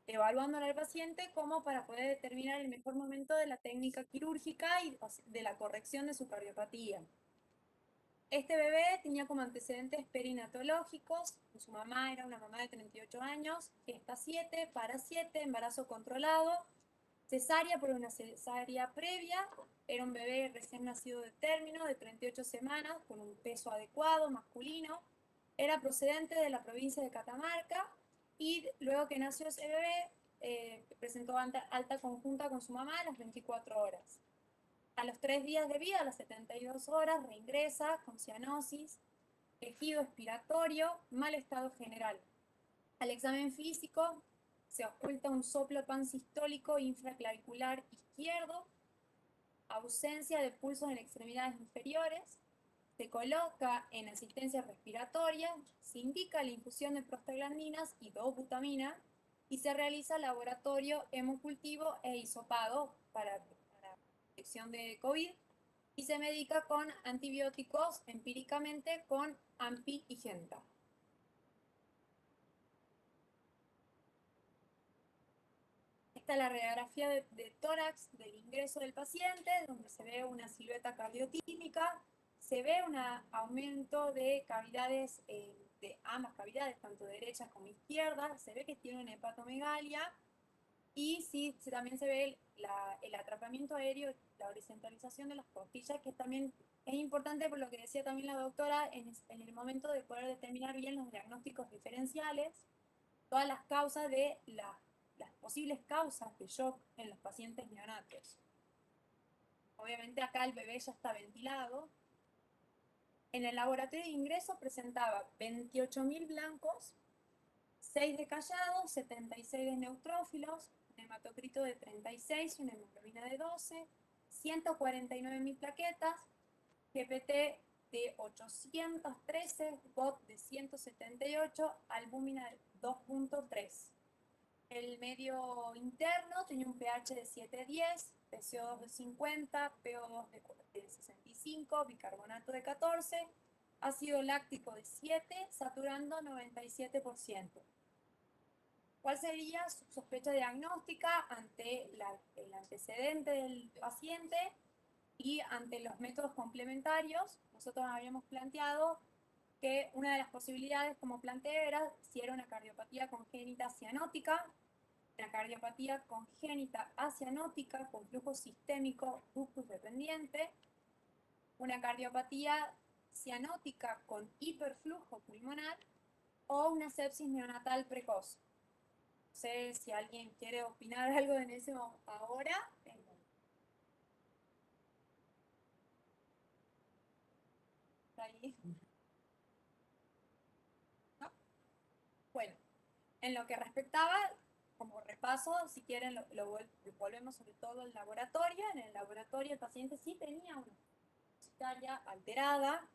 evaluando al paciente como para poder determinar el mejor momento de la técnica quirúrgica y de la corrección de su cardiopatía. Este bebé tenía como antecedentes perinatológicos, su mamá era una mamá de 38 años, gesta 7, para 7, embarazo controlado, cesárea por una cesárea previa, era un bebé recién nacido de término de 38 semanas, con un peso adecuado, masculino, era procedente de la provincia de Catamarca y luego que nació ese bebé presentó alta conjunta con su mamá a las 24 horas. A los 3 días de vida, a las 72 horas, reingresa con cianosis, tejido expiratorio, mal estado general. Al examen físico se oculta un soplo pansistólico infraclavicular izquierdo, ausencia de pulsos en extremidades inferiores, se coloca en asistencia respiratoria, se indica la infusión de prostaglandinas y dobutamina y se realiza laboratorio hemocultivo e hisopado para detección de COVID y se medica con antibióticos empíricamente con AMPI y Genta. Esta es la radiografía de tórax del ingreso del paciente, donde se ve una silueta cardiotípica, se ve un aumento de cavidades, de ambas cavidades, tanto derechas como izquierdas, se ve que tiene una hepatomegalia y sí, también se ve el atrapamiento aéreo, la horizontalización de las costillas, que también es importante por lo que decía también la doctora, en el momento de poder determinar bien los diagnósticos diferenciales, todas las causas de las posibles causas de shock en los pacientes neonatos. Obviamente acá el bebé ya está ventilado. En el laboratorio de ingreso presentaba 28.000 blancos, 6 de callados, 76 de neutrófilos, un hematocrito de 36 y una hemoglobina de 12, 149.000 plaquetas, GPT de 813, GOT de 178, albúmina de 2.3. El medio interno tenía un pH de 7,10, PCO2 de 50, PO2 de 65, bicarbonato de 14, ácido láctico de 7, saturando 97%. ¿Cuál sería su sospecha diagnóstica ante el antecedente del paciente y ante los métodos complementarios? Nosotros habíamos planteado que una de las posibilidades, como planteé, era si era una cardiopatía congénita cianótica, una cardiopatía congénita acianótica con flujo sistémico ductus dependiente, una cardiopatía cianótica con hiperflujo pulmonar o una sepsis neonatal precoz. No sé si alguien quiere opinar algo en eso ahora. Ahí. ¿No? Bueno, en lo que respectaba, como repaso, si quieren lo volvemos sobre todo al laboratorio. En el laboratorio el paciente sí tenía una citalla alterada.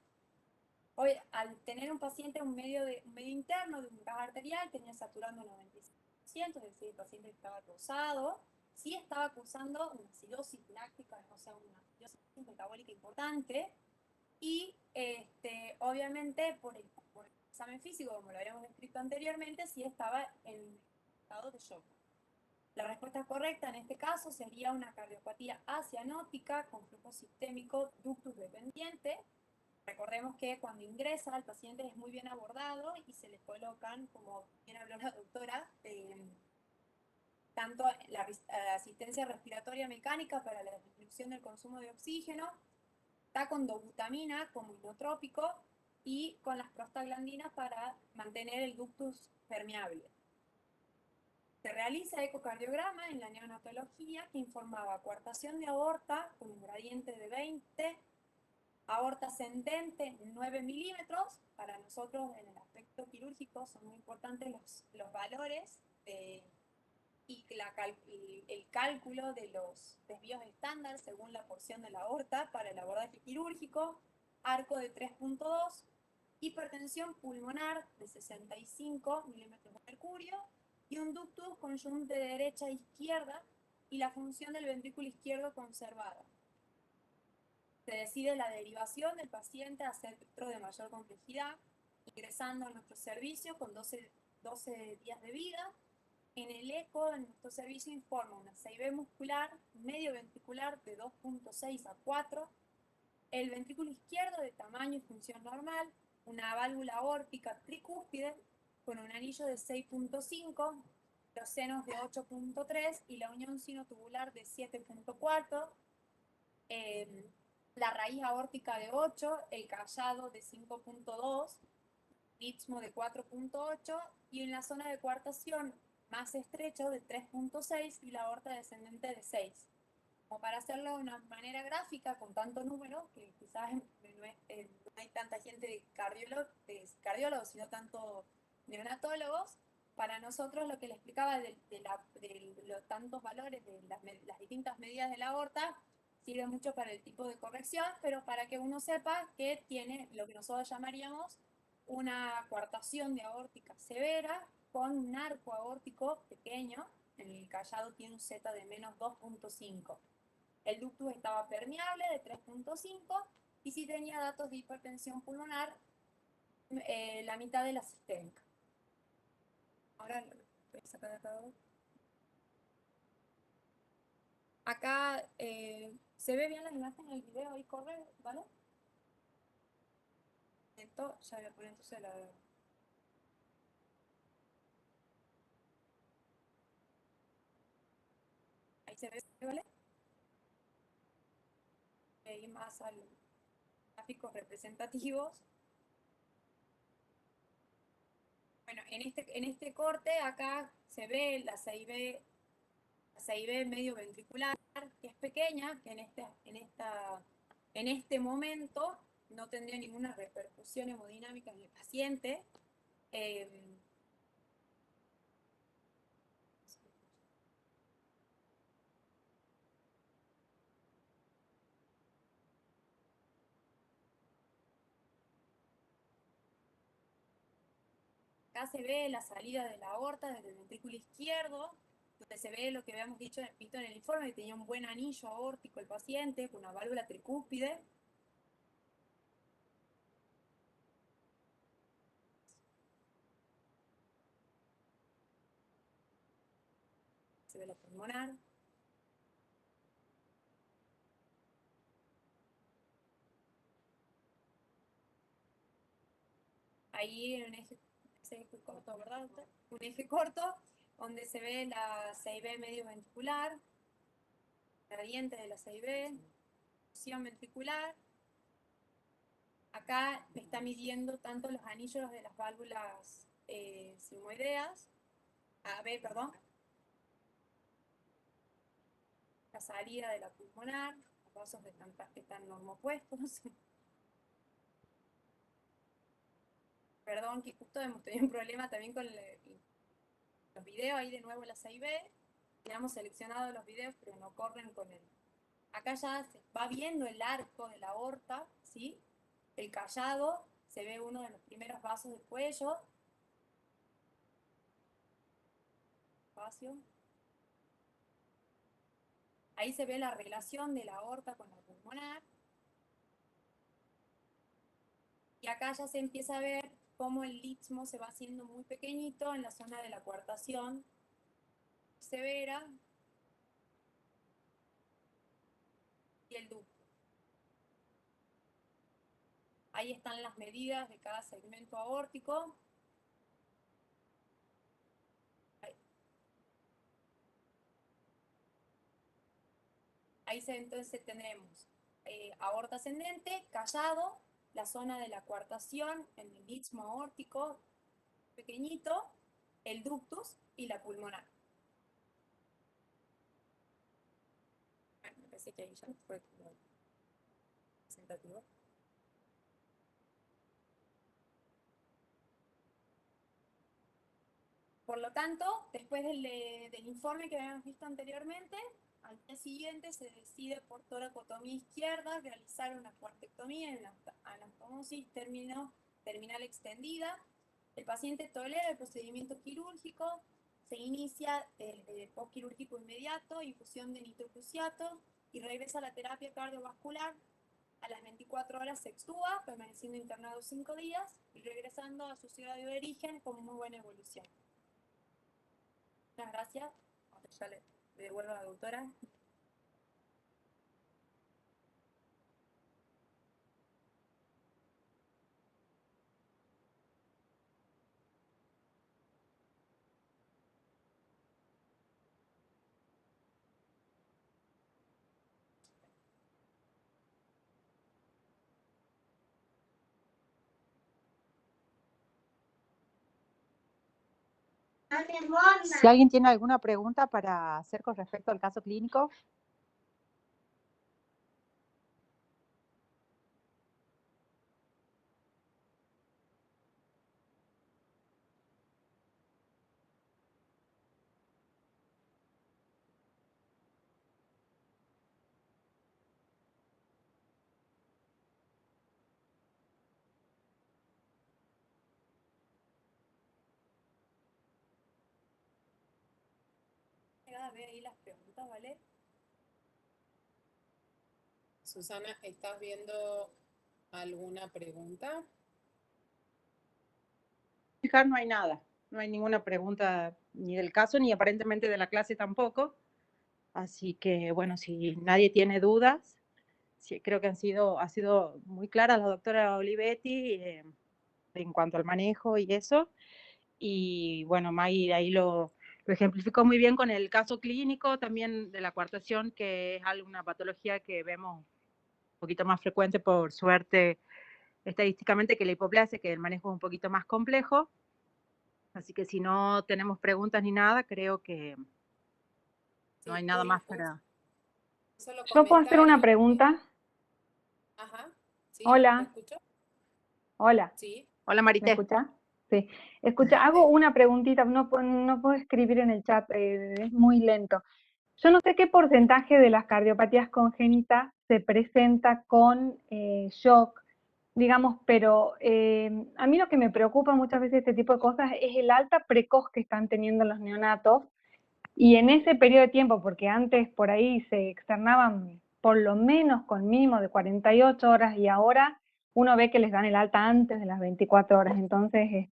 Hoy, al tener un paciente un medio interno de un gas arterial, tenía saturando 95%, es decir, el paciente estaba rosado, sí estaba acusando una acidosis láctica, o sea, una acidosis metabólica importante, y obviamente por el examen físico, como lo habíamos descrito anteriormente, sí estaba en estado de shock. La respuesta correcta en este caso sería una cardiopatía acianótica con flujo sistémico ductus dependiente. Recordemos que cuando ingresa el paciente es muy bien abordado y se le colocan, como bien habló la doctora, tanto la asistencia respiratoria mecánica para la disminución del consumo de oxígeno, está con dobutamina como inotrópico y con las prostaglandinas para mantener el ductus permeable. Se realiza ecocardiograma en la neonatología que informaba coartación de aorta con un gradiente de 20, aorta ascendente 9 milímetros. Para nosotros en el aspecto quirúrgico son muy importantes los valores y el cálculo de los desvíos estándar según la porción de la aorta para el abordaje quirúrgico. arco de 3.2, hipertensión pulmonar de 65 milímetros de mercurio y un ductus conjunte de derecha e izquierda y la función del ventrículo izquierdo conservada. Se decide la derivación del paciente a centro de mayor complejidad, ingresando a nuestro servicio con 12 días de vida. En el eco de nuestro servicio informa una 6B muscular, medio ventricular de 2.6 a 4, el ventrículo izquierdo de tamaño y función normal, una válvula aórtica tricúspide con un anillo de 6.5, los senos de 8.3 y la unión sinotubular de 7.4, la raíz aórtica de 8, el callado de 5.2, istmo de 4.8 y en la zona de coartación más estrecho de 3.6 y la aorta descendente de 6. Como para hacerlo de una manera gráfica con tanto número, que quizás no hay tanta gente de cardiólogos, sino tanto neonatólogos, para nosotros lo que le explicaba de los tantos valores de las distintas medidas de la aorta sirve mucho para el tipo de corrección, pero para que uno sepa que tiene lo que nosotros llamaríamos una coartación de aórtica severa con un arco aórtico pequeño. En el callado tiene un Z de menos 2.5. El ductus estaba permeable de 3.5 y sí tenía datos de hipertensión pulmonar, la mitad de la sistémica. Ahora voy a sacar de acá. Acá se ve bien la imagen en el video, ahí corre, ¿vale? Esto ya voy a poner entonces la... Ahí se ve, ¿vale? Ahí más a los gráficos representativos. Bueno, en este corte acá se ve la 6B medio ventricular, que es pequeña, que en este momento no tendría ninguna repercusión hemodinámica en el paciente. Acá se ve la salida de la aorta desde el ventrículo izquierdo, donde se ve lo que habíamos visto en el informe, que tenía un buen anillo aórtico el paciente, con una válvula tricúspide. Se ve la pulmonar. Ahí en un eje corto, ¿verdad? Un eje corto, donde se ve la 6B medio ventricular, gradiente de la 6B, función ventricular. Acá me está midiendo tanto los anillos de las válvulas sigmoideas, perdón, la salida de la pulmonar, los vasos están normopuestos. Perdón, que justo hemos tenido un problema también con los videos, ahí de nuevo la 6B. Tenemos seleccionado los videos, pero no corren con el... Acá ya se va viendo el arco de la aorta, ¿sí? El callado, se ve uno de los primeros vasos del cuello. Espacio. Ahí se ve la relación de la aorta con la pulmonar. Y acá ya se empieza a ver cómo el istmo se va haciendo muy pequeñito en la zona de la coartación severa y el ducto. Ahí están las medidas de cada segmento aórtico. Ahí entonces tendremos aorta ascendente, callado, la zona de la coartación en el istmo aórtico pequeñito, el ductus y la pulmonar. Bueno, me parece que ahí ya fue presentativo. Por lo tanto, después del informe que habíamos visto anteriormente, Al día siguiente se decide por toracotomía izquierda realizar una cuartectomía en anastomosis terminal extendida. El paciente tolera el procedimiento quirúrgico, se inicia el postquirúrgico inmediato, infusión de nitrocruciato y regresa a la terapia cardiovascular. A las 24 horas se extuba, permaneciendo internado 5 días y regresando a su ciudad de origen con muy buena evolución. Muchas gracias. Ya le devuelvo a la doctora. Si alguien tiene alguna pregunta para hacer con respecto al caso clínico. Ve ahí las preguntas, ¿vale? Susana, ¿estás viendo alguna pregunta? Fijar, no hay nada, no hay ninguna pregunta ni del caso ni aparentemente de la clase tampoco. Así que bueno, si nadie tiene dudas, sí, creo que ha sido muy clara la doctora Olivetti en cuanto al manejo y eso. Y bueno, Maggie ahí lo ejemplificó muy bien con el caso clínico también de la coartación, que es una patología que vemos un poquito más frecuente por suerte estadísticamente que la hipoplasia, que el manejo es un poquito más complejo. Así que si no tenemos preguntas ni nada, creo que no hay nada más para... Solo ¿Yo puedo hacer una comentario. pregunta? Ajá, ¿sí? ¿Te Hola, escucho? hola, Sí. Hola ¿me Marité. escuchás? Sí. Escucha, hago una preguntita, no puedo escribir en el chat, es muy lento. Yo no sé qué porcentaje de las cardiopatías congénitas se presenta con shock, digamos, pero a mí lo que me preocupa muchas veces de este tipo de cosas es el alta precoz que están teniendo los neonatos. Y en ese periodo de tiempo, porque antes por ahí se externaban por lo menos con mínimo de 48 horas y ahora uno ve que les dan el alta antes de las 24 horas. Entonces,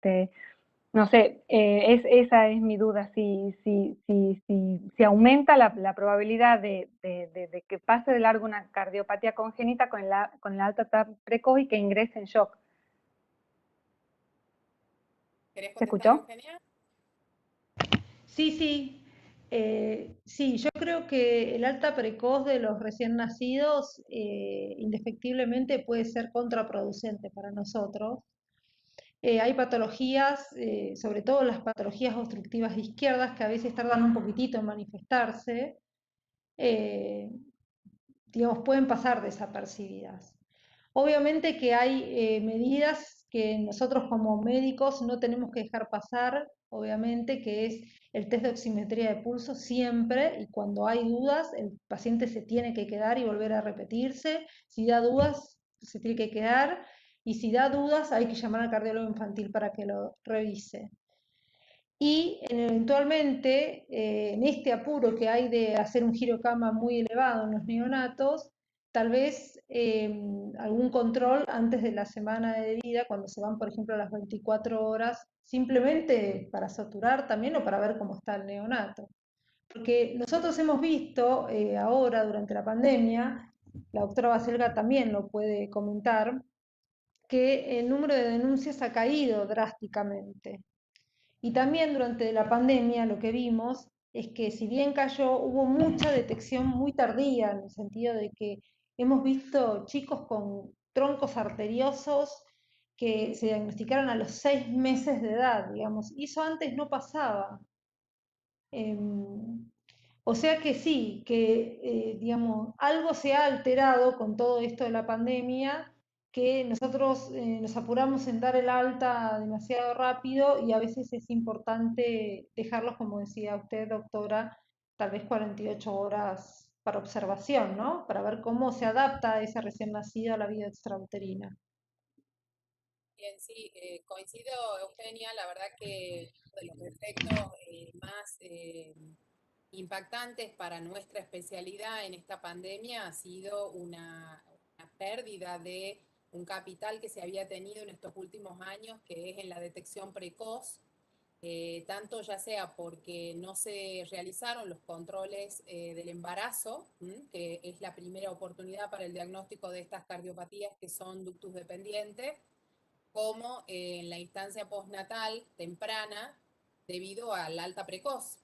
no sé, esa es mi duda, si aumenta la probabilidad de que pase de largo una cardiopatía congénita con la alta precoz y que ingrese en shock. ¿Querés ¿Se contestar, escuchó? Eugenia? Sí. Sí, yo creo que el alta precoz de los recién nacidos indefectiblemente puede ser contraproducente para nosotros. Hay patologías, sobre todo las patologías obstructivas izquierdas, que a veces tardan un poquitito en manifestarse, eh, digamos, pueden pasar desapercibidas. Obviamente que hay medidas que nosotros como médicos no tenemos que dejar pasar, obviamente, que es el test de oximetría de pulso siempre, y cuando hay dudas, el paciente se tiene que quedar y volver a repetirse. Si da dudas, se tiene que quedar, y si da dudas, hay que llamar al cardiólogo infantil para que lo revise. Y eventualmente, en este apuro que hay de hacer un giro cama muy elevado en los neonatos, tal vez algún control antes de la semana de vida, cuando se van, por ejemplo, a las 24 horas, simplemente para saturar también o para ver cómo está el neonato. Porque nosotros hemos visto ahora, durante la pandemia, la doctora Baselga también lo puede comentar, que el número de denuncias ha caído drásticamente. Y también durante la pandemia lo que vimos es que si bien cayó, hubo mucha detección muy tardía, en el sentido de que hemos visto chicos con troncos arteriosos que se diagnosticaron a los 6 meses de edad, digamos, y eso antes no pasaba. O sea que sí, que digamos, algo se ha alterado con todo esto de la pandemia, que nosotros nos apuramos en dar el alta demasiado rápido y a veces es importante dejarlos, como decía usted, doctora, tal vez 48 horas para observación, ¿no? Para ver cómo se adapta ese recién nacido a la vida extrauterina. Bien, sí, coincido, Eugenia, la verdad que uno de los efectos más impactantes para nuestra especialidad en esta pandemia ha sido una pérdida de un capital que se había tenido en estos últimos años, que es en la detección precoz, tanto ya sea porque no se realizaron los controles del embarazo, que es la primera oportunidad para el diagnóstico de estas cardiopatías que son ductus dependientes, como en la instancia postnatal temprana debido al alta precoz.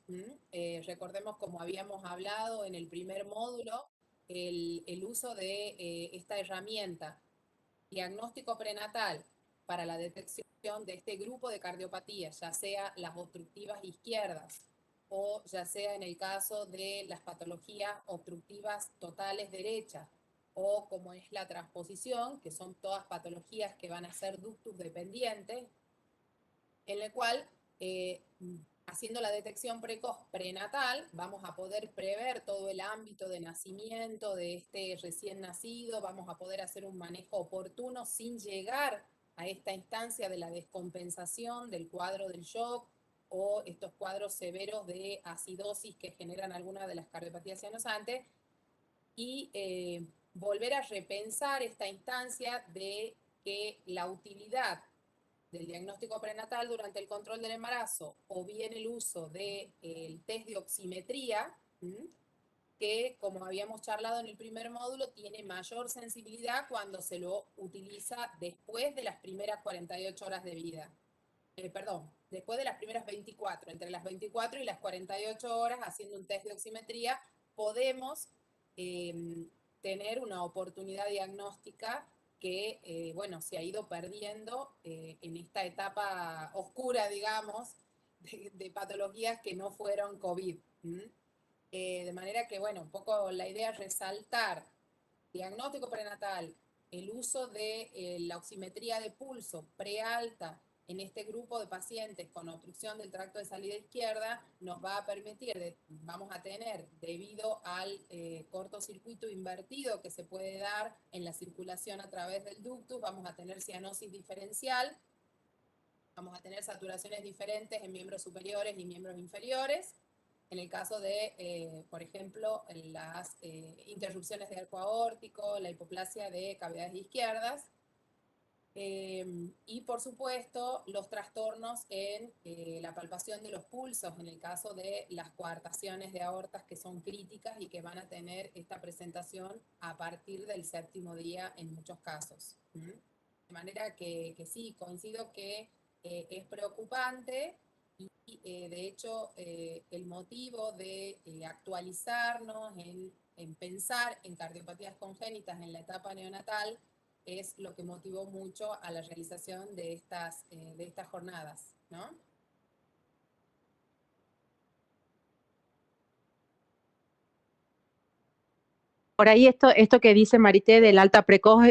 Recordemos, como habíamos hablado en el primer módulo, el uso de esta herramienta, diagnóstico prenatal, para la detección de este grupo de cardiopatías, ya sea las obstructivas izquierdas o ya sea en el caso de las patologías obstructivas totales derechas, o como es la transposición, que son todas patologías que van a ser ductus dependientes, en el cual, haciendo la detección precoz prenatal, vamos a poder prever todo el ámbito de nacimiento de este recién nacido, vamos a poder hacer un manejo oportuno sin llegar a esta instancia de la descompensación del cuadro del shock o estos cuadros severos de acidosis que generan algunas de las cardiopatías cianosantes, y volver a repensar esta instancia de que la utilidad del diagnóstico prenatal durante el control del embarazo, o bien el uso del test de oximetría, que, como habíamos charlado en el primer módulo, tiene mayor sensibilidad cuando se lo utiliza después de las primeras 48 horas de vida. Perdón, después de las primeras 24, entre las 24 y las 48 horas, haciendo un test de oximetría, podemos tener una oportunidad diagnóstica que, bueno, se ha ido perdiendo en esta etapa oscura, digamos, de patologías que no fueron COVID. De manera que, bueno, un poco la idea es resaltar diagnóstico prenatal, el uso de la oximetría de pulso prealta en este grupo de pacientes con obstrucción del tracto de salida izquierda nos va a permitir, vamos a tener, debido al cortocircuito invertido que se puede dar en la circulación a través del ductus, vamos a tener cianosis diferencial, vamos a tener saturaciones diferentes en miembros superiores y miembros inferiores. En el caso de, por ejemplo, las interrupciones de arco aórtico, la hipoplasia de cavidades izquierdas, y por supuesto los trastornos en la palpación de los pulsos, en el caso de las coartaciones de aortas, que son críticas y que van a tener esta presentación a partir del 7º día en muchos casos. De manera que sí, coincido que es preocupante. Y de hecho, el motivo de actualizarnos en pensar en cardiopatías congénitas en la etapa neonatal es lo que motivó mucho a la realización de estas jornadas, ¿no? Por ahí esto que dice Marité del alta precoz,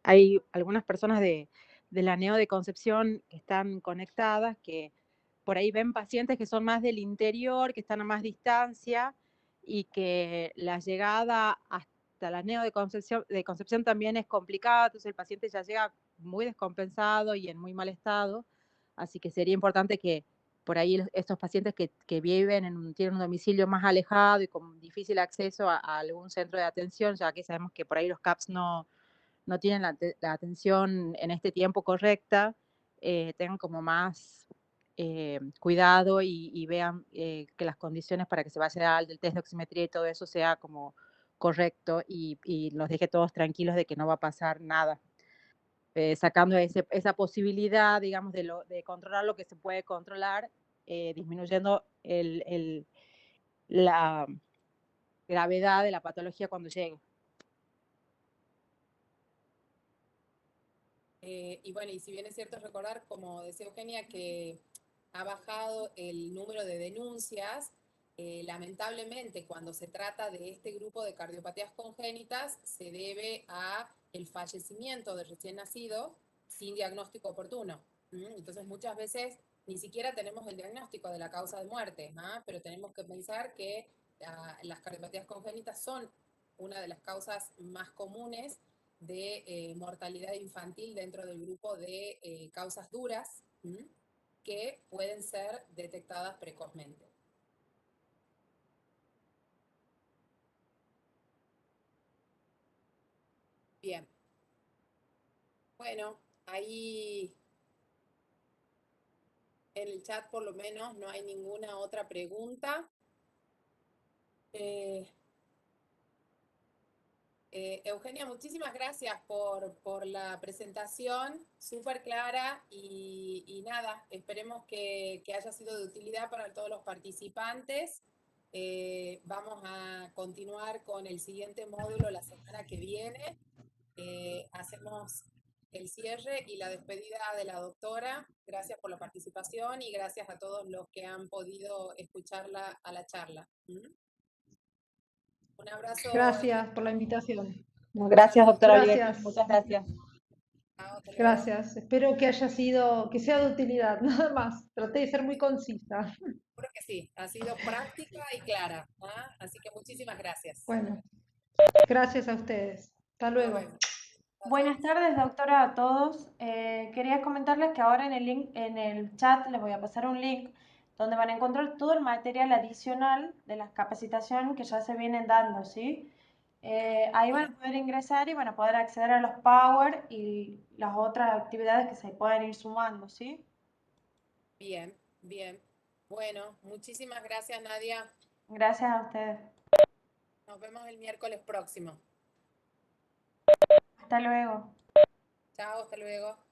hay algunas personas de la neo de Concepción que están conectadas, que por ahí ven pacientes que son más del interior, que están a más distancia, y que la llegada hasta la neo de Concepción también es complicada, entonces el paciente ya llega muy descompensado y en muy mal estado, así que sería importante que por ahí estos pacientes que viven, tienen un domicilio más alejado y con difícil acceso a algún centro de atención, ya que sabemos que por ahí los CAPS no tienen la atención en este tiempo correcta, tengan como más cuidado y vean que las condiciones para que se vaya al del test de oximetría y todo eso sea como correcto, y los deje todos tranquilos de que no va a pasar nada. Sacando esa posibilidad, digamos, de controlar lo que se puede controlar, disminuyendo la gravedad de la patología cuando llegue. Y bueno, y si bien es cierto recordar, como decía Eugenia, que ha bajado el número de denuncias, lamentablemente cuando se trata de este grupo de cardiopatías congénitas se debe a el fallecimiento del recién nacido sin diagnóstico oportuno. Entonces muchas veces ni siquiera tenemos el diagnóstico de la causa de muerte, ¿ah? Pero tenemos que pensar que las cardiopatías congénitas son una de las causas más comunes de mortalidad infantil dentro del grupo de causas duras, que pueden ser detectadas precozmente. Bien. Bueno, ahí en el chat por lo menos no hay ninguna otra pregunta. Eugenia, muchísimas gracias por la presentación, súper clara y nada, esperemos que haya sido de utilidad para todos los participantes. Vamos a continuar con el siguiente módulo la semana que viene. Hacemos el cierre y la despedida de la doctora. Gracias por la participación y gracias a todos los que han podido escucharla a la charla. Un abrazo. Gracias por la invitación. Gracias, doctora Olivetti. Gracias. Muchas gracias. Chao, hasta luego. Gracias. Espero que que sea de utilidad, nada más. Traté de ser muy concisa. Seguro que sí, ha sido práctica y clara, ¿ah? Así que muchísimas gracias. Bueno, gracias a ustedes. Hasta Nos luego. vemos. Chao, Buenas chao. tardes, doctora, a todos. Quería comentarles que ahora en el link, en el chat les voy a pasar un link donde van a encontrar todo el material adicional de las capacitaciones que ya se vienen dando, ¿sí? Ahí van a poder ingresar y van a poder acceder a los Power y las otras actividades que se pueden ir sumando, ¿sí? Bien, bien. Bueno, muchísimas gracias, Nadia. Gracias a ustedes. Nos vemos el miércoles próximo. Hasta luego. Chao, hasta luego.